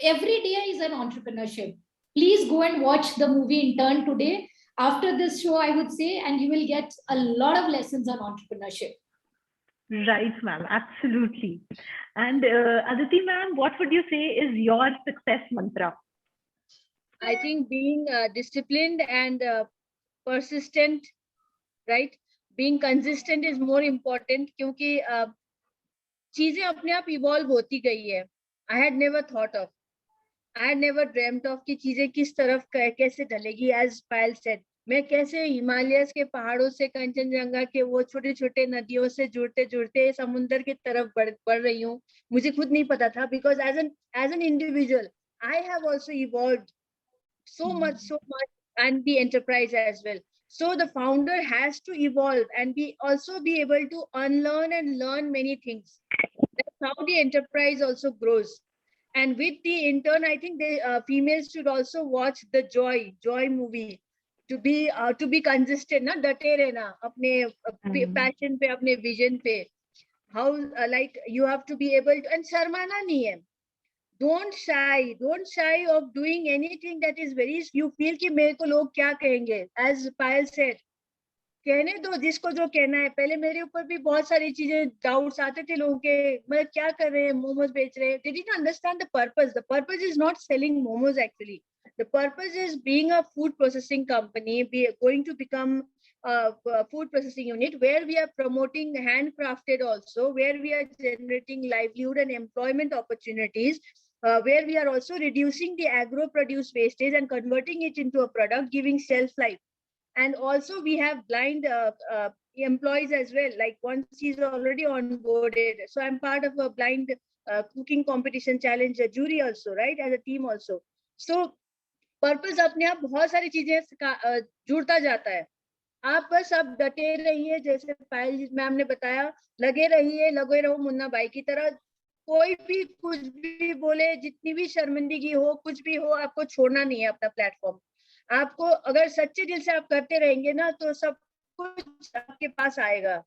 every day is an entrepreneurship. Please go and watch the movie Intern today after this show, I would say, and you will get a lot of lessons on entrepreneurship. Right, ma'am, absolutely. And Aditi ma'am, what would you say is your success mantra? I think being disciplined and persistent, right? Being consistent is more important, क्योंकि चीजें अपने आप evolve होती गई है. I had never dreamt of कि चीजें किस तरफ कैसे ढलेगी. As Payal said, मैं कैसे हिमालयस के पहाड़ों से, कंचनजंगा के वो छोटे छोटे नदियों से जुड़ते जुड़ते समुद्र की तरफ बढ़ रही हूँ, मुझे खुद नहीं पता था. Because as an individual, I have also evolved so much, and the enterprise as well. So the founder has to evolve and also be able to unlearn and learn many things. That's how the enterprise also grows. And with the intern, I think the females should also watch the Joy movie to be consistent, na डटे रहना अपने passion पे, अपने vision पे. How like you have to be able to, and शर्माना नहीं है. Don't shy of doing anything that is very, you feel कि मेरे को लोग क्या कहेंगे. As Payal said, कहने दो जिसको जो कहना है। पहले मेरे ऊपर भी बहुत सारी चीजें डाउट्स आते थे लोगों के, मतलब क्या कर रहे हैं, मोमोज बेच रहे हैं। They didn't understand the purpose. The purpose is not selling momos actually. The purpose is being a food processing company, going to become a food processing unit where we are promoting handcrafted also, where we are generating livelihood and employment opportunities, where we are also reducing the agro produce wastage and converting it into a product, giving shelf life. And also we have blind employees as well. Like once he's already onboarded, so I'm part of a blind cooking competition challenge jury also, right, as a team also. So purpose अपने आप बहुत सारी चीजें जुड़ता जाता है। आप बस अब डटे रहिए, जैसे पायल मैम ने बताया, लगे रहिए, लगे रहो मुन्ना भाई की तरह। कोई भी कुछ भी बोले, जितनी भी शर्मिंदगी हो, कुछ भी हो, आपको छोड़ना नहीं है अपना प्लेटफॉर्म। आपको अगर सच्चे दिल से आप करते रहेंगे ना, तो सब कुछ आपके पास आएगा।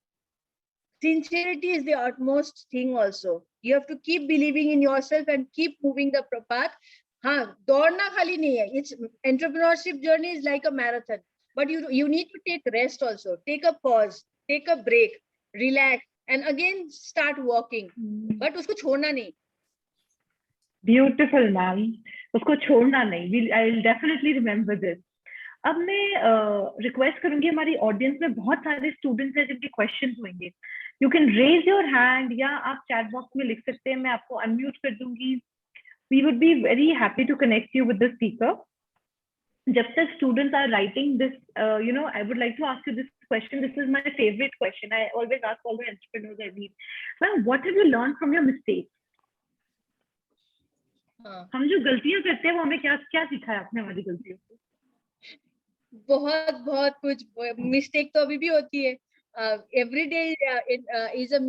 Sincerity is the utmost thing also. You have to keep believing in yourself and keep moving the path. हाँ, दौड़ना खाली नहीं है. It's entrepreneurship journey is like a marathon, but you need to take rest also. Take a pause, take a break, relax, and again start walking. But उसको छोड़ना नहीं. Beautiful, ma'am. उसको छोड़ना नहीं. I will definitely remember this. अब मैं request करूंगी, हमारी ऑडियंस में बहुत सारे स्टूडेंट्स हैं जिनके क्वेश्चंस होंगे. You can raise your hand या आप चैट बॉक्स में लिख सकते हैं, मैं आपको अनम्यूट कर दूंगी. We would be very happy to connect you with the speaker. जब तक students are writing this, you know, I would like to ask you this question. This is my favourite question. I always ask all the entrepreneurs I meet, ma'am, what have you learn from your mistakes? हम जो गलतियां करते हैं वो हमें क्या क्या सिखाया आपने हमारी गलतियों से? बहुत बहुत कुछ. मिस्टेक तो अभी भी होती है. Every day is a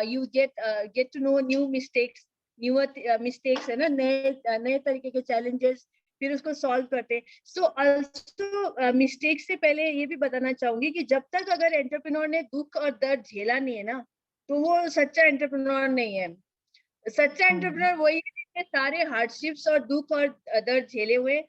you get to know new mistakes, newer mistakes है ना, नए तरीके के challenges, फिर उसको सॉल्व करते हैं. सो ऑल्सो मिस्टेक से पहले ये भी बताना चाहूंगी कि जब तक अगर एंटरप्रेन्योर ने दुख और दर्द झेला नहीं है ना, तो वो सच्चा एंटरप्रेन्योर नहीं है. सच्चा एंटरप्रेन्योर वही है जिसने सारे हार्डशिप्स और दुख और दर्द झेले हुए,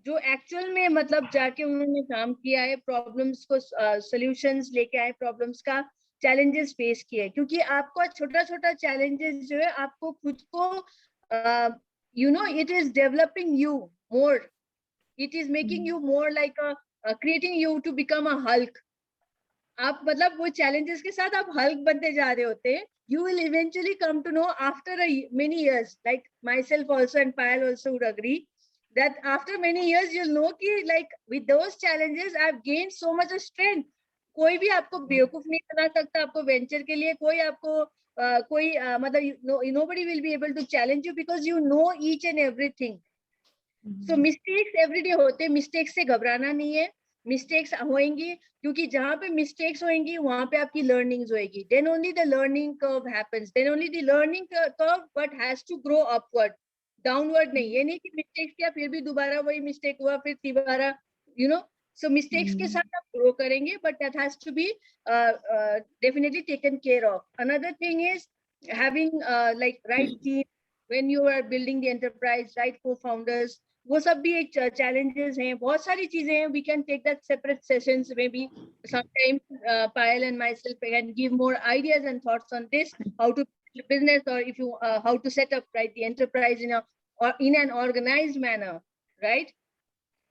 जो एक्चुअल में मतलब जाके उन्होंने काम किया है, प्रॉब्लम्स को सॉल्यूशंस लेके आए, प्रॉब्लम्स का चैलेंजेस फेस किए. क्योंकि आपको छोटा छोटा चैलेंजेस जो है, आपको खुद को you know, it is developing you more, it is making you more like creating you to become a Hulk. आप मतलब वो चैलेंजेस के साथ आप हल्क बनते जा रहे होते हैं. You will eventually come to know after many years, like myself also and Payal also would agree, that after many years you'll know कि like with those challenges I've gained so much of strength. कोई भी आपको बेवकूफ नहीं बना सकता. आपको venture के लिए कोई आपको मतलब nobody will be able to challenge you because you know each and everything. So mistakes every day होते हैं. मिस्टेक्स से घबराना नहीं है. मिस्टेक्स होंगी, क्योंकि जहाँ पे मिस्टेक्स होंगी वहां पे आपकी लर्निंग्स होएगी. Then only the learning curve happens. Then only the learning curve but has to grow upward, downward नहीं. ये नहीं कि मिस्टेक्स किया फिर भी दोबारा वही मिस्टेक हुआ, फिर दोबारा, यू नो. सो मिस्टेक्स के साथ आप ग्रो करेंगे, but that has to be definitely taken care of. Another thing is having like right team when you are building the enterprise, right co-founders. वो सब भी एक चैलेंजेस हैं. बहुत सारी चीजें हैं. We can take that separate sessions. Maybe sometime Payal and myself can give more ideas and thoughts on this, how to build business, or if you how to set up right the enterprise in an organized manner, right?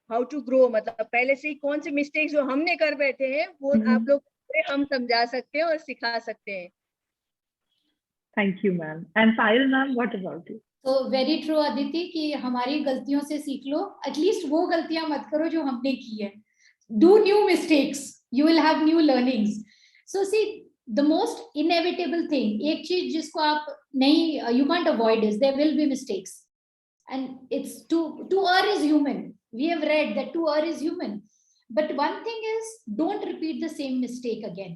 How to grow. मतलब पहले से ही कौन से mistakes जो हमने कर बैठे हैं वो आप लोग हम समझा सकते हैं और सिखा सकते हैं. Thank you, ma'am. And Payal ma'am, what about you? तो वेरी ट्रू अदिति कि हमारी गलतियों से सीख लो. एटलीस्ट वो गलतियां मत करो जो हमने की है. Do new mistakes, you will have new learnings. So see the most inevitable thing, एक चीज जिसको आप नहीं, you can't avoid is there will be mistakes, and it's to err is human. We have read that to err is human, but one thing is don't repeat the same mistake again.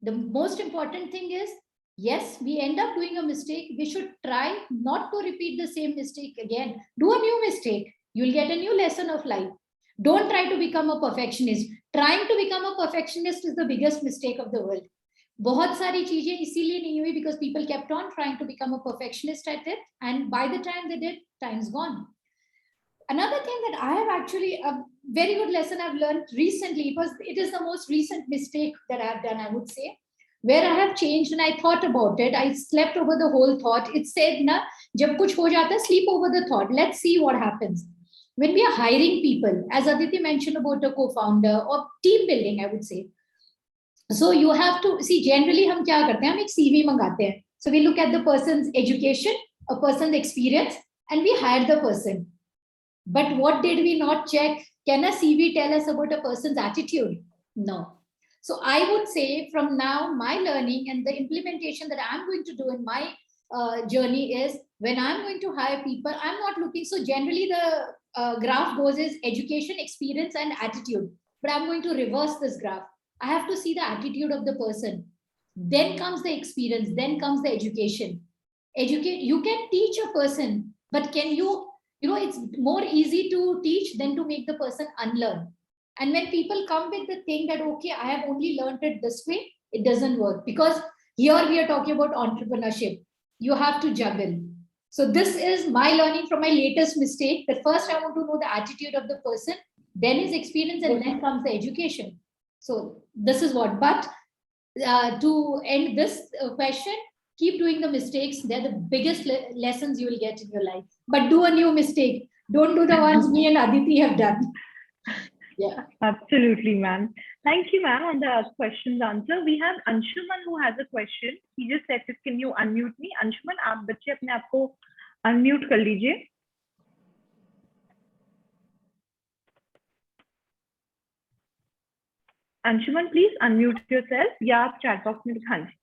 The most important thing is, yes, we end up doing a mistake. We should try not to repeat the same mistake again. Do a new mistake. You'll get a new lesson of life. Don't try to become a perfectionist. Trying to become a perfectionist is the biggest mistake of the world. बहुत सारी चीजें इसीलिए नहीं हुई because people kept on trying to become a perfectionist at it, and by the time they did, time's gone. Another thing that I have actually, a very good lesson I've learned recently, it is the most recent mistake that I've done, I would say, where I have changed and I thought about it. I slept over the whole thought. It said, na, jab kuch ho jata, sleep over the thought. Let's see what happens. When we are hiring people, as Aditi mentioned about a co-founder or team building, I would say. So you have to see, generally हम क्या करते हैं, हम एक CV मंगाते हैं. So we look at the person's education, a person's experience, and we hire the person. But what did we not check? Can a CV tell us about a person's attitude? No. So I would say from now, my learning and the implementation that I'm going to do in my journey is, when I'm going to hire people, I'm not looking. So generally the graph goes is education, experience, and attitude. But I'm going to reverse this graph. I have to see the attitude of the person. Then comes the experience. Then comes the education. You can teach a person, but can you it's more easy to teach than to make the person unlearn. And when people come with the thing that, okay, I have only learned it this way, it doesn't work, because here we are talking about entrepreneurship. You have to juggle. So this is my learning from my latest mistake, that first I want to know the attitude of the person, then his experience, and then comes the education. So this is what, but to end this question, keep doing the mistakes. They're the biggest lessons you will get in your life. But do a new mistake. Don't do the ones me and Aditi have done. Yeah. Absolutely, ma'am. Thank you, ma'am, on the questions answer. We have Anshuman who has a question. He just said, can you unmute me? Anshuman, आप बच्चे अपने आप को unmute कर लीजिए. Anshuman, please unmute yourself. या आप chat box में दिखा लीजिए.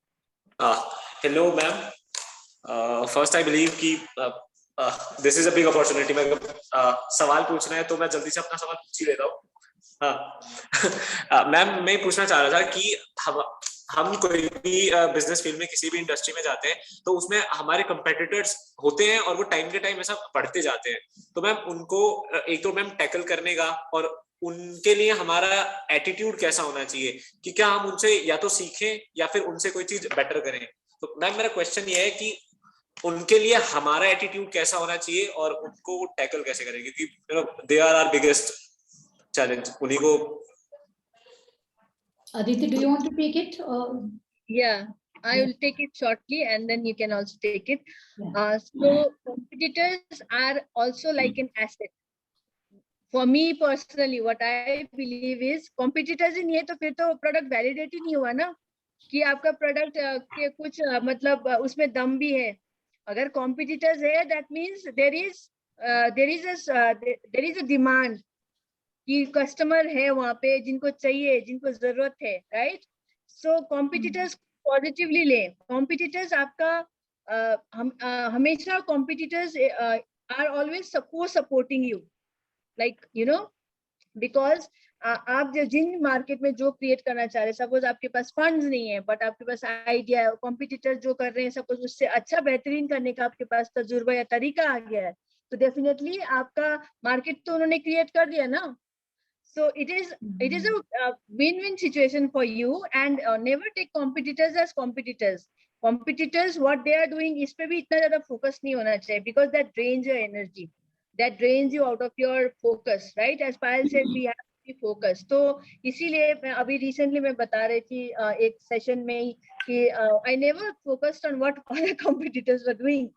Hello, ma'am. First, I believe कि this is a big opportunity. मैं सवाल पूछना है तो मैं जल्दी से अपना सवाल पूछ ही लेता हूँ. मैम, मैं पूछना चाह रहा था कि हम कोई भी बिजनेस फील्ड में किसी भी इंडस्ट्री में जाते हैं तो उसमें हमारे कंपेटिटर्स होते हैं और वो टाइम के टाइम ऐसा बढ़ते जाते हैं. तो मैम उनको एक तो मैम टैकल करने का और उनके लिए हमारा एटीट्यूड कैसा होना चाहिए कि क्या हम उनसे या तो सीखें या फिर उनसे कोई चीज बेटर करें. तो मैम मेरा क्वेश्चन ये है कि उनके लिए हमारा एटीट्यूड कैसा होना चाहिए और उनको टैकल कैसे करें, क्योंकि they are our biggest challenge. उन्हीं को. Aditi, do you want to take it? Yeah, I will take it shortly and then you can also take it. Yeah. So competitors are also like an asset. For me personally, what I believe is competitors in ये तो फिर तो product validate ही नहीं हुआ ना कि आपका product के कुछ मतलब उसमें दम भी है. अगर competitors है, that means there is a demand कि customer है वहाँ पे जिनको चाहिए, जिनको जरूरत है, right? So competitors positively ले. Competitors आपका हमेशा competitors are always supporting you. Like, because आप जिन मार्केट में जो क्रिएट करना चाह रहे हैं, सपोज आपके पास फंड्स नहीं है बट आपके पास आइडिया है, कॉम्पिटिटर जो कर रहे हैं सपोज उससे अच्छा बेहतरीन करने का आपके पास तजुर्बा या तरीका आ गया है, तो डेफिनेटली आपका मार्केट तो उन्होंने क्रिएट कर दिया ना. So it is a win-win situation for you, and never take competitors as competitors. Competitors, what they are doing, इस पे भी इतना ज़्यादा focus नहीं होना चाहिए, because that drains your energy. That drains you out of your focus, right? As Payal said, we have to be focused. तो इसीलिए अभी recently मैं बता रही थी एक session में कि I never focused on what other competitors were doing,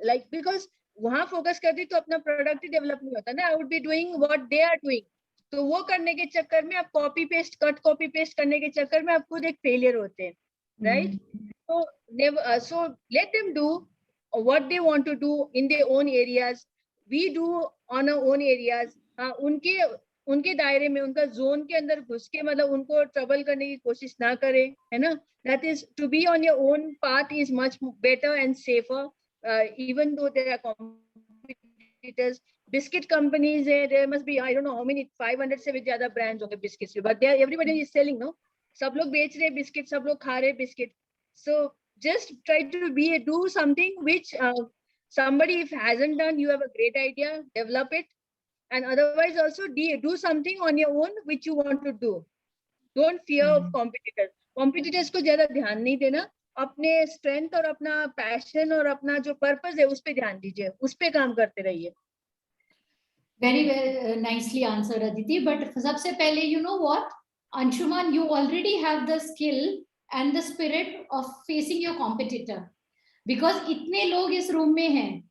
like because वहाँ focus करती तो अपना product ही develop नहीं होता ना. I would be doing what they are doing. तो वो करने के चक्कर में आप कॉपी पेस्ट करने के चक्कर में आप खुद एक फेलियर होते हैं, right? So never, so let them do what they want to do in their own areas. We do on our own areas. उनके दायरे में, उनका जोन के अंदर घुस के मतलब उनको ट्रबल करने की कोशिश ना करें, है ना? That is, to be on your own path is much better and safer, even though there are competitors. Biscuit companies, there must be, I don't know how many, 500 से भी ज़्यादा brands होंगे biscuits, but there everybody is selling, no? सब लोग बेच रहे biscuit, सब लोग खा रहे biscuit. So just try to do something which somebody if hasn't done, you have a great idea, develop it, and otherwise also do something on your own which you want to do. Don't fear of competitors. Competitors को ज़्यादा ध्यान नहीं देना, अपने strength और अपना passion और अपना जो purpose है उस पे ध्यान दीजिए, उस पे काम करते रहिए. Very well, nicely answered, Aditi. But सबसे पहले, you know what, Anshuman, you already have the skill and the spirit of facing your competitor, because इतने लोग इस room में हैं.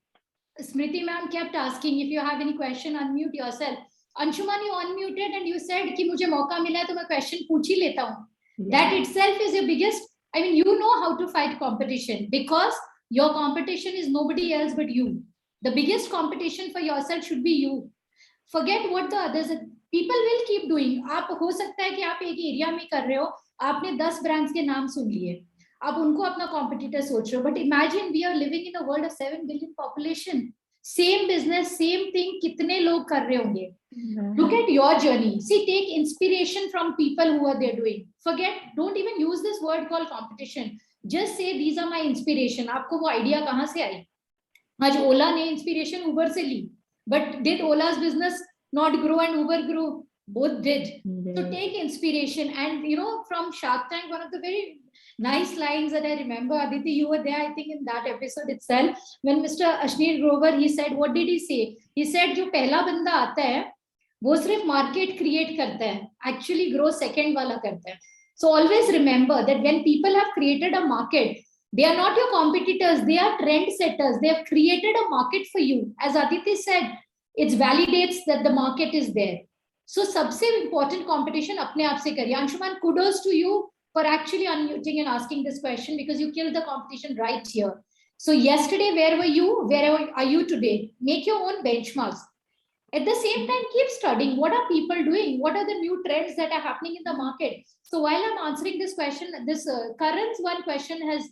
Smriti ma'am kept asking, if you have any question, unmute yourself. Anshuman, you unmuted and you said कि मुझे मौका मिला है तो मैं question पूछ ही लेता हूँ. That itself is your biggest. I mean, you know how to fight competition, because your competition is nobody else but you. The biggest competition for yourself should be you. Forget what the others. People will keep doing. आप हो सकता है कि आप एक area में कर रहे हो, आपने 10 ब्रांड्स के नाम सुन लिए, आप उनको अपना कॉम्पिटिटर सोच रहे हो. But imagine we are living in a world of 7 billion population. Same business, same thing, कितने लोग कर रहे होंगे. Look at your journey. See, take inspiration from people who are there doing. Forget, don't even use this word called competition. Just say these are my inspiration. आपको वो idea कहाँ से आई? आज ओला ने इंस्पिरेशन उबर से ली, but did Ola's business not grow and Uber grew? Both did. So take inspiration. And you know, from Shark Tank, one of the very nice lines that I remember, Aditi, you were there, I think, in that episode itself, when Mr. Ashneer Grover, he said, what did he say? He said, जो पहला बंदा आता है वो सिर्फ market create करता है, actually grow second वाला करता है. So always remember that when people have created a market, they are not your competitors, they are trendsetters. They have created a market for you. As Aditi said, it validates that the market is there. So सबसे important competition अपने आप से करिए. Anshuman, kudos to you for actually unmuting and asking this question, because you killed the competition right here. So yesterday, where were you? Where are you today? Make your own benchmarks. At the same time, keep studying. What are people doing? What are the new trends that are happening in the market? So while I'm answering this question, this Karan's one question has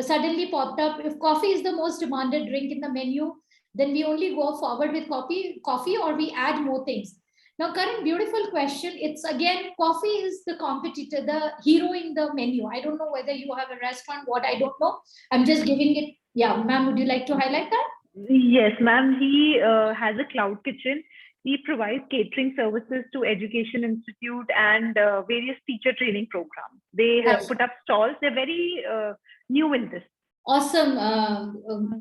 suddenly popped up. If coffee is the most demanded drink in the menu, then we only go forward with coffee, or we add more things. Now, Karan, beautiful question. It's again, coffee is the competitor, the hero in the menu. I don't know whether you have a restaurant, what, I don't know. I'm just giving it. Yeah, ma'am, would you like to highlight that? Yes, ma'am. He has a cloud kitchen. He provides catering services to Education Institute and various teacher training programs. They have put up stalls. They're very new in this. Awesome,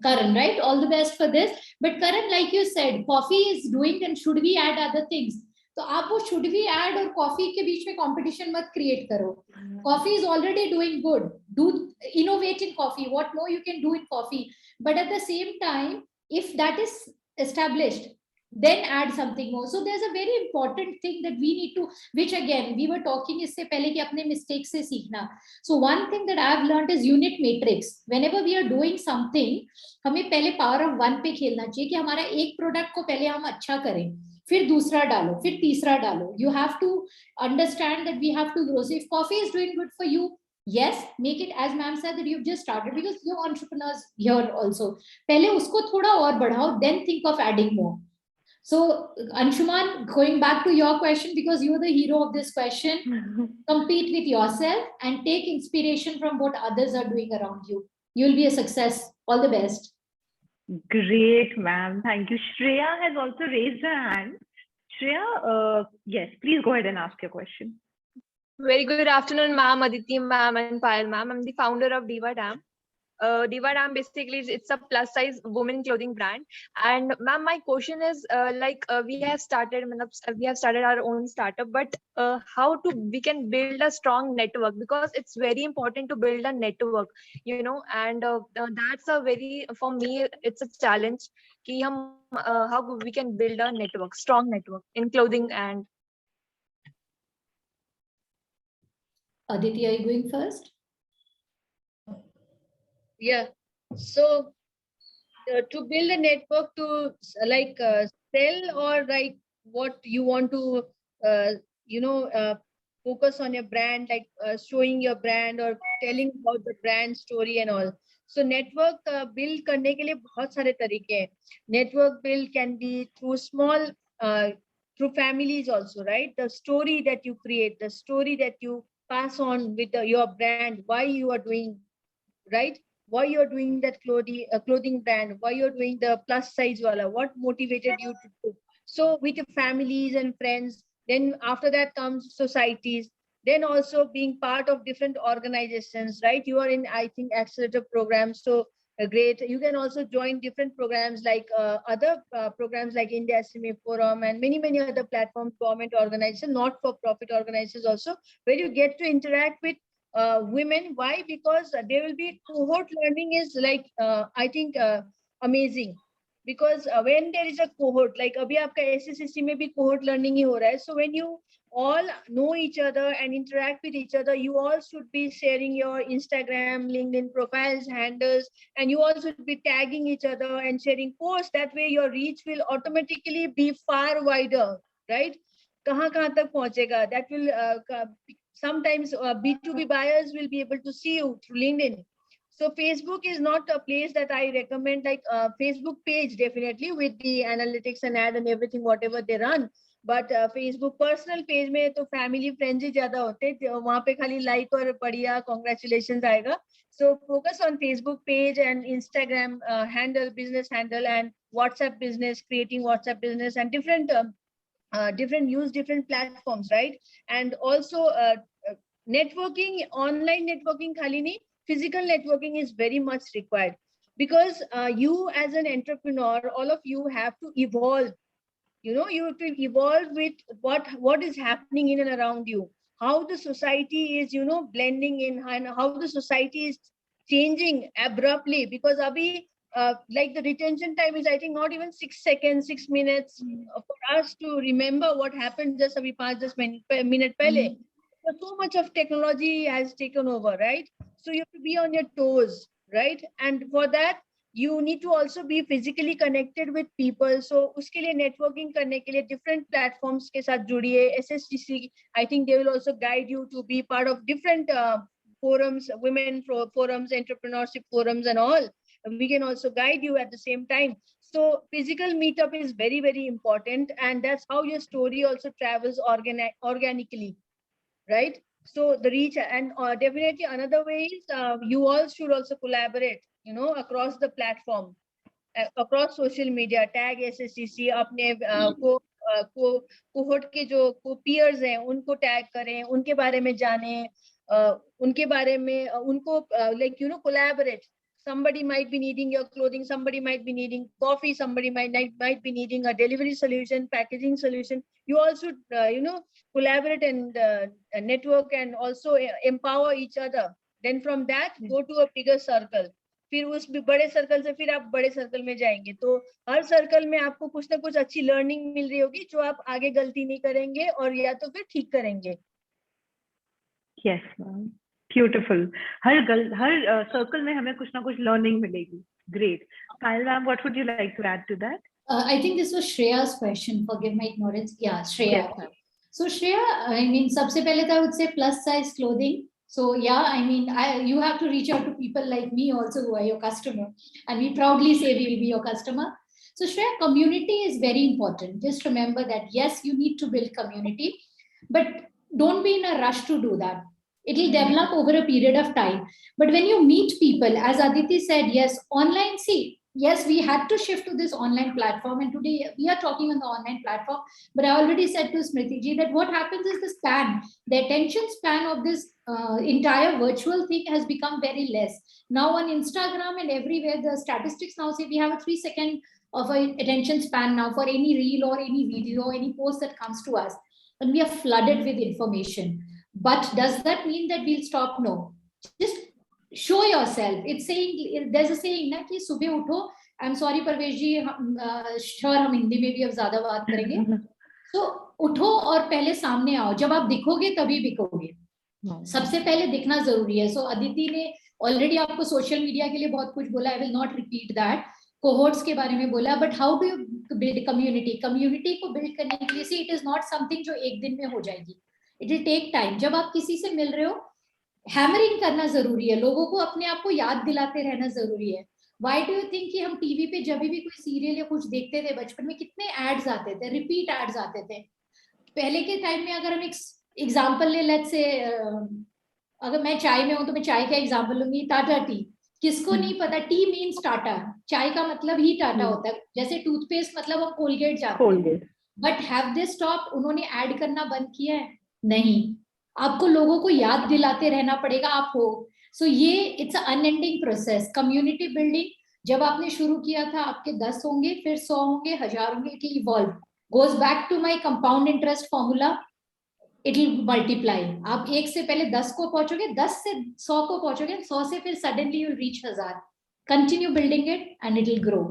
Karan, right? All the best for this. But Karan, like you said, coffee is doing, and should we add other things? तो आप वो should we add और coffee के बीच में competition मत create करो. Coffee is already doing good. Do innovate in coffee. What more you can do in coffee? But at the same time, if that is established, then add something more. So there's a very important thing that we need to, which again we were talking इससे पहले कि अपने mistakes से सीखना. So one thing that I've learned is unit matrix. Whenever we are doing something, हमें पहले power of one पे खेलना चाहिए कि हमारा एक product को पहले हम अच्छा करें, फिर दूसरा डालो, फिर तीसरा डालो. You have to understand that we have to grow. So if coffee is doing good for you, yes, make it, as ma'am said, that you've just started, because you're entrepreneurs here also. पहले उसको थोड़ा और बढ़ाओ, then think of adding more. So Anshuman, going back to your question, because you're the hero of this question, compete with yourself and take inspiration from what others are doing around you. You'll be a success. All the best. Great, ma'am. Thank you. Shreya has also raised her hand. Shreya, yes, please go ahead and ask your question. Very good afternoon, ma'am, Aditi ma'am, and Payal ma'am. I'm the founder of Diva Dam. Diva Dam basically it's a plus size women clothing brand. And ma'am, my question is we have started our own startup, but how we can build a strong network, because it's very important to build a network, you know, and that's a very, for me it's a challenge कि how we can build a network, strong network in clothing. And Aditi, are you going first? Yeah. So to build a network, to sell, or like what you want to, focus on your brand, like showing your brand or telling about the brand story and all. So network build करने के लिए बहुत सारे तरीके हैं. Network build can be through small, through families also, right? The story that you create, the story that you pass on with your brand, why you are doing, right? Why you're doing that clothing brand, why you're doing the plus size wala, what motivated you to do. So with your families and friends, then after that comes societies, then also being part of different organizations, right? You are in, I think, Accelerator programs. So great. You can also join different programs like other programs like India SME Forum and many other platforms, government organizations, not-for-profit organizations also, where you get to interact with women. Why? Because there will be cohort learning is like I think amazing. Because when there is a cohort, like अभी आपका SSCC में भी cohort learning ही हो रहा है. So when you all know each other and interact with each other, you all should be sharing your Instagram, LinkedIn profiles, handles, and you all should be tagging each other and sharing posts. That way your reach will automatically be far wider, right? कहाँ तक पहुँचेगा? That will sometimes B2B buyers will be able to see you through LinkedIn. So Facebook is not a place that I recommend, like Facebook page definitely with the analytics and ad and everything, whatever they run. But Facebook personal page में तो family friends ही ज़्यादा होते हैं, वहाँ पे खाली like और बढ़िया congratulations आएगा. So focus on Facebook page and Instagram handle, business handle, and WhatsApp business, creating WhatsApp business and different use different platforms, right? And also networking, online networking खाली नहीं, physical networking is very much required, because you as an entrepreneur, all of you have to evolve. You know, you have to evolve with what is happening in and around you, how the society is, you know, blending in, and how the society is changing abruptly. Because abhi like the retention time is, I think, not even 6 seconds, 6 minutes for us to remember what happened just abhi 5-10 minutes pehle. So much of technology has taken over, right? So you have to be on your toes, right? And for that, you need to also be physically connected with people. So uske liye networking karne ke liye different platforms ke sath judiye. SSTC, I think they will also guide you to be part of different forums, women forums, entrepreneurship forums and all. We can also guide you at the same time. So physical meetup is very, very important. And that's how your story also travels organically, right? So the reach, and definitely another way is you all should also collaborate, you know, across the platform, across social media. Tag SSCC, अपने cohort के जो peers हैं उनको tag करें, उनके बारे में जानें, उनके बारे में उनको like, you know, collaborate. Somebody might be needing your clothing, somebody might be needing coffee, somebody might be needing a delivery solution, packaging solution. You all should you know, collaborate and network and also empower each other. Then from that, go to a bigger circle. फिर उस बड़े circle से फिर आप बड़े circle में जाएंगे, तो हर सर्कल में आपको कुछ ना कुछ अच्छी लर्निंग मिल रही होगी जो आप आगे गलती नहीं करेंगे और या तो फिर ठीक करेंगे. Yes, ma'am. Beautiful. हर सर्कल में हमें कुछ ना कुछ लर्निंग मिलेगी. Great. Payal ma'am, what would you like to add to that? I think this was Shreya's question. Forgive my ignorance. Yeah, Shreya. Yes. So Shreya, I mean, सबसे पहले तो I would say plus size clothing. So yeah, I mean, you have to reach out to people like me also who are your customer, and we proudly say we will be your customer. So Shreya, community is very important. Just remember that yes, you need to build community, but don't be in a rush to do that. It will develop over a period of time. But when you meet people, as Aditi said, yes, online, see, yes, we had to shift to this online platform, and today we are talking on the online platform. But I already said to Smriti ji that what happens is the attention span of this entire virtual thing has become very less. Now on Instagram and everywhere, the statistics now say we have a 3-second of an attention span now for any reel or any video or any post that comes to us, and we are flooded with information. But does that mean that we'll stop? No. Just show yourself. It's saying, there's a saying ना कि सुबह उठो. I'm sorry Parvesh ji, sure हम हिंदी में भी अब ज़्यादा बात करेंगे. So उठो और पहले सामने आओ. जब आप दिखोगे तभी बिकोगे. सबसे पहले दिखना जरूरी है. So अदिति ने already आपको social media के लिए बहुत कुछ बोला. I will not repeat that. Cohorts के बारे में बोला. But how do you build community? Community को build करने के लिए, see, it is not something जो एक दिन में हो जाएगी. It will take time. जब आप किसी से मिल रहे हो, हैमरिंग करना जरूरी है. लोगों को अपने आप को याद दिलाते रहना जरूरी है. Why do you think कि हम टीवी पे जब भी कोई सीरियल या कुछ देखते थे बचपन में, कितने एड्स आते थे, रिपीट एड्स आते थे. पहले के टाइम में अगर हम एक एग्जांपल ले, लेट्स से अगर मैं चाय में हूं तो मैं चाय का एग्जांपल लूंगी. टाटा टी, किसको नहीं पता टी मींस टाटा. चाय का मतलब ही टाटा होता है. जैसे टूथपेस्ट मतलब हम कोलगेट जाते हैं. But have they stopped? उन्होंने ऐड करना बंद किया है? नहीं. आपको लोगों को याद दिलाते रहना पड़ेगा. आप हो, सो ये it's a unending process. Community building, जब आपने शुरू किया था आपके 10 होंगे, फिर 100 होंगे, 1000 होंगे, it will evolve. Goes back to my compound interest formula, it will multiply. आप 1 से पहले 10 को पहुंचोगे, 10 से 100 को पहुंचोगे, 100 से फिर suddenly you will reach 1000. Continue building it and it will grow.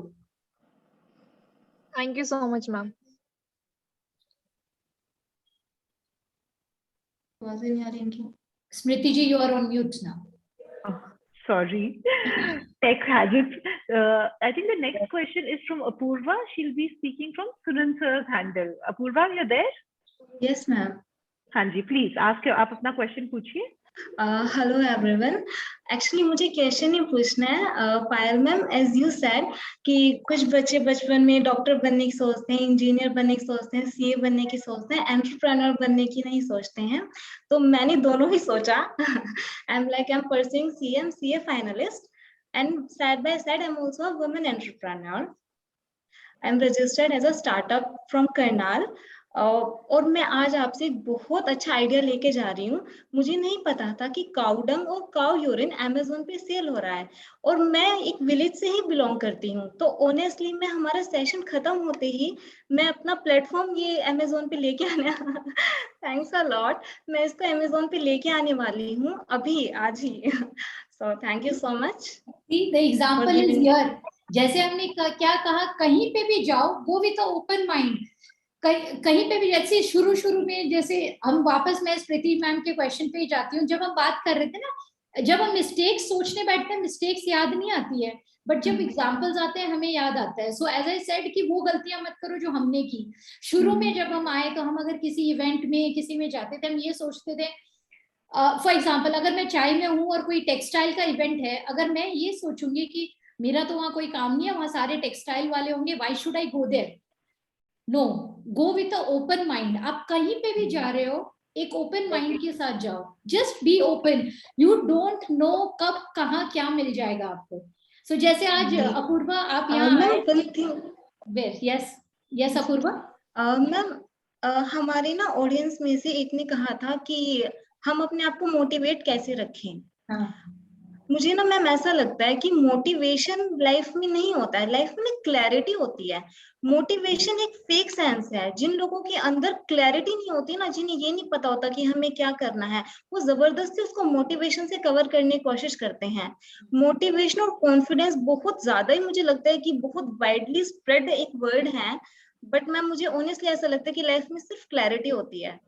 Thank you so much, ma'am. Smriti ji, you are on mute now. Oh, sorry. Tech hazards. I think the next question is from Apurva. She'll be speaking from Sunan sir's handle. Apurva, you're there? Yes, ma'am. हाँ जी, please ask. आप अपना question पूछिए. Hello everyone. Actually मुझे question ही पूछना है. पायल ma'am, as you said कि कुछ बच्चे बचपन में डॉक्टर बनने की सोचते हैं, इंजीनियर बनने की सोचते हैं, सीए बनने की सोचते हैं, एंटरप्रेन्योर बनने की नहीं सोचते हैं. तो मैंने दोनों ही सोचा. I'm pursuing CA finalist, and side by side I'm also a women entrepreneur. I'm registered as a startup from Karnal. और मैं आज आपसे एक बहुत अच्छा आइडिया लेके जा रही हूँ. मुझे नहीं पता था कि काउ डंग और काउ यूरिन अमेज़न पे सेल हो रहा है, और मैं एक विलेज से ही बिलोंग करती हूँ. तो ऑनेस्टली मैं हमारा सेशन खत्म होते ही मैं अपना प्लेटफॉर्म ये अमेज़न पे लेके आने थैंक्स अ लॉट. मैं इसको अमेज़न पे लेके आने वाली हूँ अभी, आज ही. So thank you so much. The example is here. जैसे हमने क्या कहा, कहीं पे भी जाओ, गो विद ओपन माइंड. कहीं पे भी, जैसे शुरू में, जैसे हम वापस मैं स्मृति मैम के क्वेश्चन पे ही जाती हूँ. जब हम बात कर रहे थे ना, जब हम मिस्टेक्स सोचने बैठते हैं, मिस्टेक्स याद नहीं आती है, बट जब एग्जांपल्स आते हैं हमें याद आता है. सो एज आई सेड कि वो गलतियां मत करो जो हमने की. शुरू में जब हम आए तो हम अगर किसी इवेंट में किसी में जाते थे, हम ये सोचते थे, फॉर एग्जाम्पल अगर मैं चाय में हूँ और कोई टेक्सटाइल का इवेंट है, अगर मैं ये सोचूंगी कि मेरा तो वहाँ कोई काम नहीं है, वहाँ सारे टेक्सटाइल वाले होंगे, why should I go there. No, go with open mind. आप कहीं पे भी जा रहे हो, एक ओपन माइंड के साथ जाओ. Just be open. You don't know कब कहाँ क्या मिल जाएगा आपको. सो जैसे आज अपूर्वा आप यहाँ आए. यस अपूर्वा. मैम, हमारे ना ऑडियंस में से एक ने कहा था कि हम अपने आप को मोटिवेट कैसे रखें. हाँ. मुझे ना मैम ऐसा लगता है कि मोटिवेशन लाइफ में नहीं होता है, लाइफ में क्लैरिटी होती है. मोटिवेशन एक फेक सेंस है. जिन लोगों के अंदर क्लैरिटी नहीं होती ना, जिन्हें ये नहीं पता होता कि हमें क्या करना है, वो जबरदस्ती उसको मोटिवेशन से कवर करने की कोशिश करते हैं. मोटिवेशन और कॉन्फिडेंस बहुत ज्यादा ही मुझे लगता है कि बहुत वाइडली स्प्रेड एक वर्ड है. बट मैम मुझे ऑनेस्टली ऐसा लगता है कि लाइफ में सिर्फ क्लैरिटी होती है.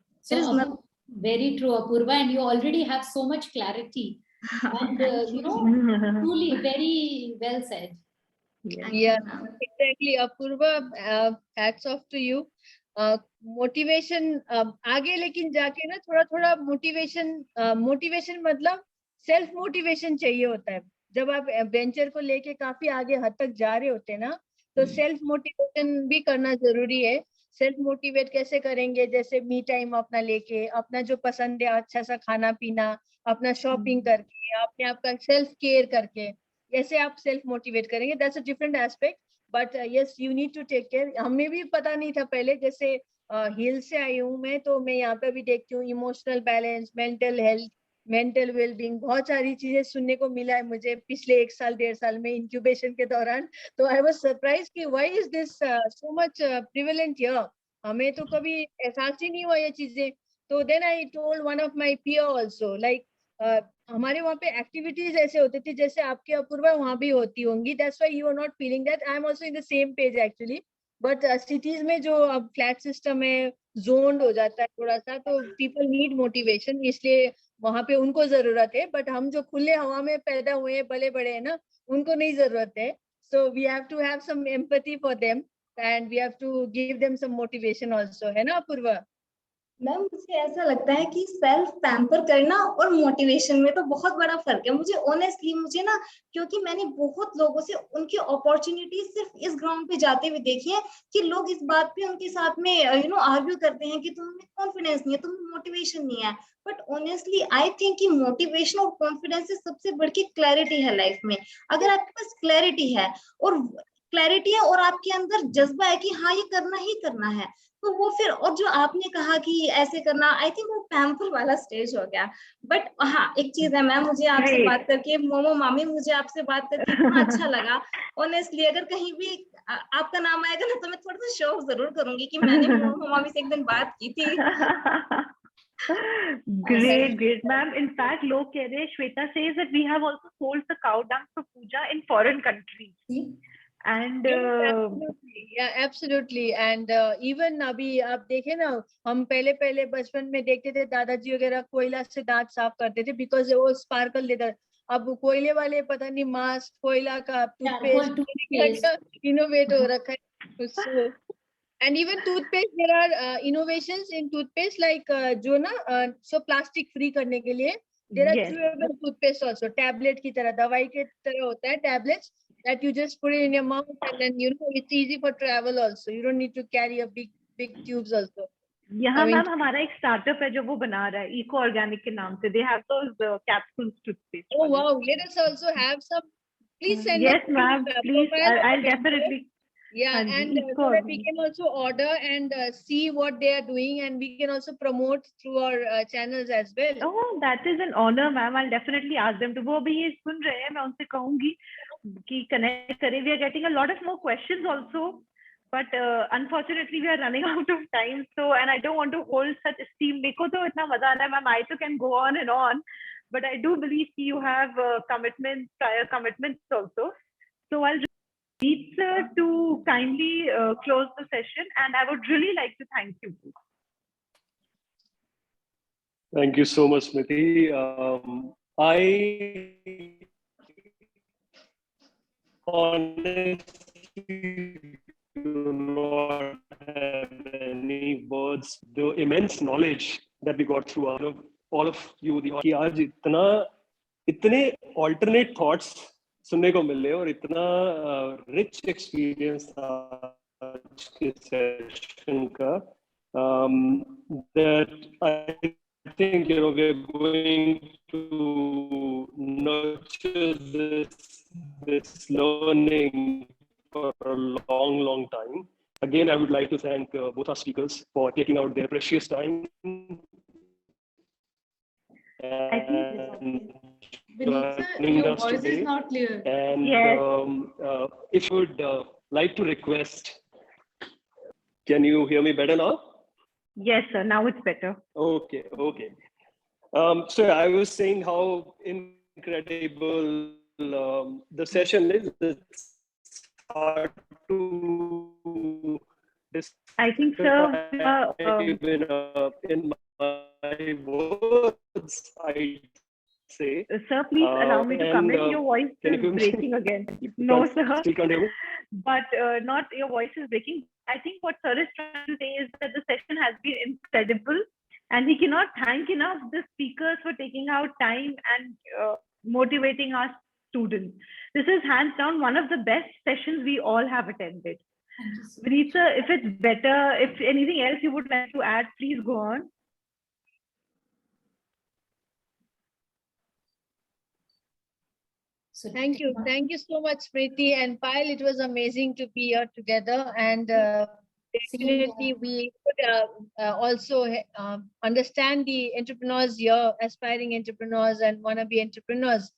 Very true Apoorva, and you already have so much clarity. And you know, truly very well said. Yeah, exactly. Apurva, hats off to you. Motivation आगे लेकिन जाके ना थोड़ा मोटिवेशन मतलब सेल्फ मोटिवेशन चाहिए होता है. जब आप वेंचर को लेके काफी आगे हद तक जा रहे होते हैं ना, तो सेल्फ मोटिवेशन भी करना जरूरी है. सेल्फ मोटिवेट कैसे करेंगे? जैसे मी टाइम अपना लेके, अपना जो पसंद है अच्छा सा खाना पीना, अपना शॉपिंग करके, अपने आप का सेल्फ केयर करके, ऐसे आप सेल्फ मोटिवेट करेंगे. That's a different aspect, but yes you need to take care. हमें भी पता नहीं था पहले. जैसे हिल से आई हूँ मैं, तो मैं यहाँ पे भी देखती हूँ emotional balance, mental health, mental wellbeing, बहुत सारी चीजें सुनने को मिला है मुझे पिछले 1 साल 1.5 साल में इंक्यूबेशन के दौरान. तो आई वाज सरप्राइज कि why is this so much prevalent here. हमें तो कभी एहसास ही नहीं हुआ ये चीजें. तो then I told one of my peer also, like हमारे वहाँ पे एक्टिविटीज ऐसे होती थी जैसे आपके अपूर्वा वहाँ भी होती होंगी. That's why you are not feeling that. I am also in the same page actually. But cities में जो अब फ्लैट सिस्टम है, जोन्ड हो जाता है थोड़ा सा, तो पीपल नीड मोटिवेशन, इसलिए वहाँ पे उनको जरूरत है. बट हम जो खुले हवा में पैदा हुए हैं, बड़े बड़े हैं ना, उनको नहीं जरूरत है. So we have to have some empathy for them and we have to give them some motivation also, है ना अपूर्वा? मैम मुझे ऐसा लगता है कि सेल्फ पैम्पर करना और मोटिवेशन में तो बहुत बड़ा फर्क है. मुझे ऑनेस्टली मुझे ना, क्योंकि मैंने बहुत लोगों से उनकी अपॉर्चुनिटीज सिर्फ इस ग्राउंड पे जाते हुए देखी है कि लोग इस बात पे उनके साथ में आर्ग्यू करते हैं कि तुम्हें कॉन्फिडेंस नहीं है, तुम्हें मोटिवेशन नहीं है. बट ऑनेस्टली आई थिंक कि मोटिवेशन और कॉन्फिडेंस से सबसे बढ़ के क्लैरिटी है लाइफ में. अगर आपके पास क्लैरिटी है और क्लैरिटी है और आपके अंदर जज्बा है कि हाँ ये करना ही करना है, तो वो फिर, और जो आपने कहा कि ऐसे करना, आई थिंक वो पैम्पर वाला स्टेज हो गया। बट हाँ एक चीज है मैम, मुझे आपसे Great. बात करके, मोमो मामी मुझे आपसे बात करके इतना अच्छा लगा। ऑनेस्टली अगर कहीं भी आपका नाम आएगा ना, तो मैं थोड़ा सा शो जरूर करूंगी कि मैंने मोमो मामी से एक दिन बात की थी। Great, ma'am. In fact, log keh rahe, Shweta says that we have also sold the cow dung for puja in foreign countries. And absolutely. And even अभी आप देखें ना, हम पहले बचपन में देखते थे दादाजी वगैरह कोयला से दांत साफ करते थे बिकॉज वो स्पार्कल देता। अब कोयले वाले पता नहीं मास्क, कोयला का टूथपेस्ट इनोवेट हो रखा है। And even toothpaste, there are innovations in toothpaste like जो ना so plastic free करने के लिए there are chewable toothpaste also, tablet की तरह, दवाई की तरह होता है tablets that you just put it in your mouth and then you know it's easy for travel also, you don't need to carry a big tubes also. यहाँ ma'am हमारा एक स्टार्टअप है जो वो बना रहा है इको ऑर्गेनिक के नाम से, they have those capsules toothpaste. Oh wow, let us also have some, please send yes us ma'am, please, I'll definitely. Yeah, and so that we can also order and see what they are doing, and we can also promote through our channels as well. Oh, that is an honor, ma'am. I'll definitely ask them to. वो अभी ये सुन रहे हैं, मैं उनसे कहूँगी कि connect करें. We are getting a lot of more questions also, but unfortunately we are running out of time. So, and I don't want to hold such esteem. मेरे को तो इतना मजा आ रहा है, ma'am. I too can go on and on, but I do believe you have commitments, prior commitments also. So I'll need to kindly close the session, and I would really like to thank you. Thank you so much, Smriti. I honestly do not have any words. The immense knowledge that we got through all of you, कि आज इतने alternate thoughts सुनने को मिल रहे और इतना rich experience आज के session का, that I think we're going to nurture this learning for a long time. Again, I would like to thank both our speakers for taking out their precious time. Vinita, your voice is not clear. And if you would like to request, can you hear me better now? Yes, sir. Now it's better. Okay. So I was saying how incredible the session is. It's hard to describe. I think, sir, in my words, I say. Sir, please allow me to comment. Your voice is breaking again. No, sir. Still can't hear me? But not your voice is breaking. I think what sir is trying to say is that the session has been incredible, and he cannot thank enough the speakers for taking out time and motivating our students. This is hands down one of the best sessions we all have attended. Vinita, if it's better, if anything else you would like to add, please go on. So thank you so much, Smriti and Payal. It was amazing to be here together, and definitely we could also understand the entrepreneurs here, aspiring entrepreneurs and wannabe entrepreneurs.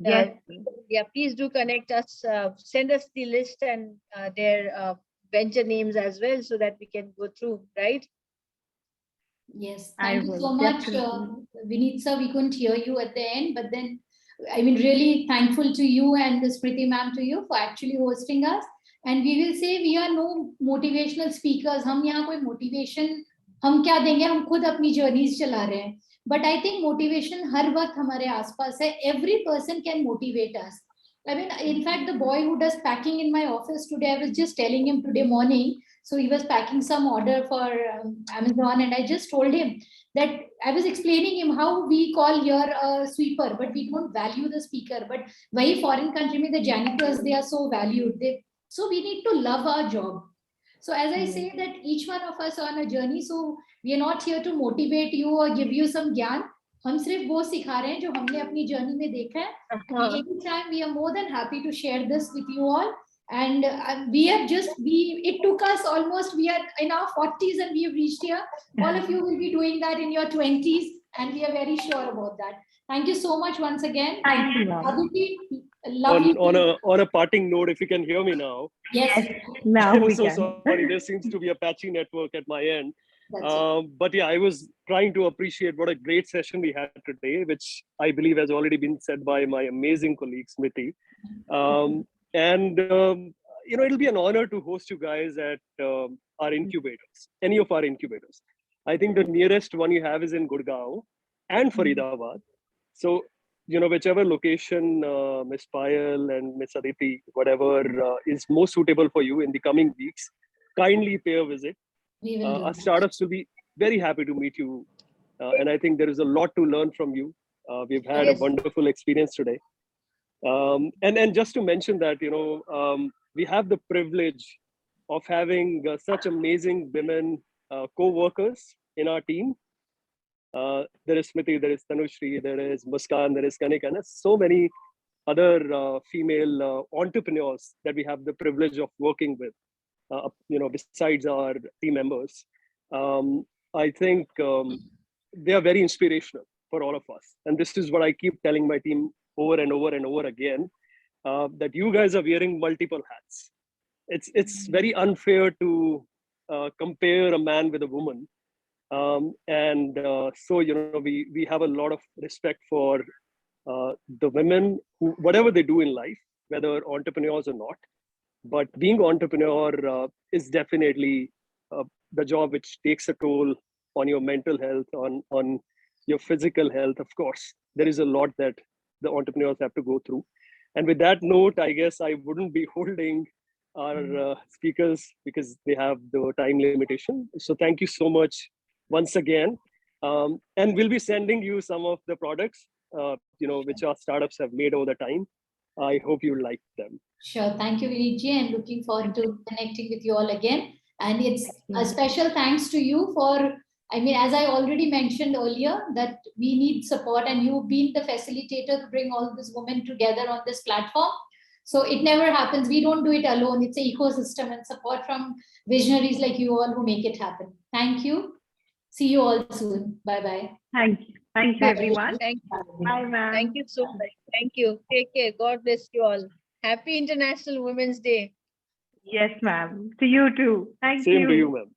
Yeah, please do connect us, send us the list and their venture names as well, so that we can go through, right? Yes, thank you so much, Vinit sir. We couldn't hear you at the end, but then I mean, really thankful to you and the Smriti ma'am to you for actually hosting us. And we will say we are no motivational speakers. हम यहाँ कोई motivation हम क्या देंगे? हम खुद अपनी journeys चला रहे हैं. But I think motivation हर वक्त हमारे आसपास है. Every person can motivate us. I mean, in fact, the boy who does packing in my office today, I was just telling him today morning. So he was packing some order for Amazon, and I just told him that I was explaining him how we call here a sweeper, but we don't value the speaker. But why foreign country mein the janitors, they are so valued. So we need to love our job. So as I say that each one of us on a journey, so we are not here to motivate you or give you some gyan. हम सिर्फ वो सिखा रहे हैं जो हमने अपनी journey में देखा है. Anytime we are more than happy to share this with you all. And it took us almost, we are in our 40s and we have reached here. All of you will be doing that in your 20s, and we are very sure about that. Thank you so much once again. Thank you, ma'am. Aditi, lovely. On a parting note, if you can hear me now. Yes. Now I'm we so can. sorry. There seems to be a patchy network at my end. That's it. But yeah, I was trying to appreciate what a great session we had today, which I believe has already been said by my amazing colleague, Smriti. It'll be an honor to host you guys at our incubators, any of our incubators. I think the nearest one you have is in Gurgaon and Faridabad. So, whichever location, Miss Payalh and Miss Aditi, whatever is most suitable for you in the coming weeks, kindly pay a visit. We will do Our that. startups will be very happy to meet you. And I think there is a lot to learn from you. We've had a wonderful experience today. And just to mention that, we have the privilege of having such amazing women co-workers in our team. There is Smriti, there is Tanushri, there is Muskan, there is Kanika, and so many other female entrepreneurs that we have the privilege of working with, besides our team members. I think they are very inspirational for all of us. And this is what I keep telling my team over and over and over again, that you guys are wearing multiple hats. It's very unfair to compare a man with a woman. So we have a lot of respect for the women who, whatever they do in life, whether entrepreneurs or not. But being entrepreneur is definitely the job which takes a toll on your mental health, on your physical health. Of course, there is a lot that the entrepreneurs have to go through. And with that note, I guess I wouldn't be holding our speakers because they have the time limitation. So thank you so much once again. And we'll be sending you some of the products, which our startups have made over the time. I hope you like them. Sure. Thank you, Vinitji, and looking forward to connecting with you all again. And it's a special thanks to you for, as I already mentioned earlier, that we need support, and you've been the facilitator to bring all these women together on this platform. So it never happens. We don't do it alone. It's an ecosystem and support from visionaries like you all who make it happen. Thank you. See you all soon. Bye-bye. Thank you. Thank you, everyone. Thank you. Bye, ma'am. Thank you so much. Thank you. Take care. God bless you all. Happy International Women's Day. Yes, ma'am. To you too. Thank you. Same to you, ma'am.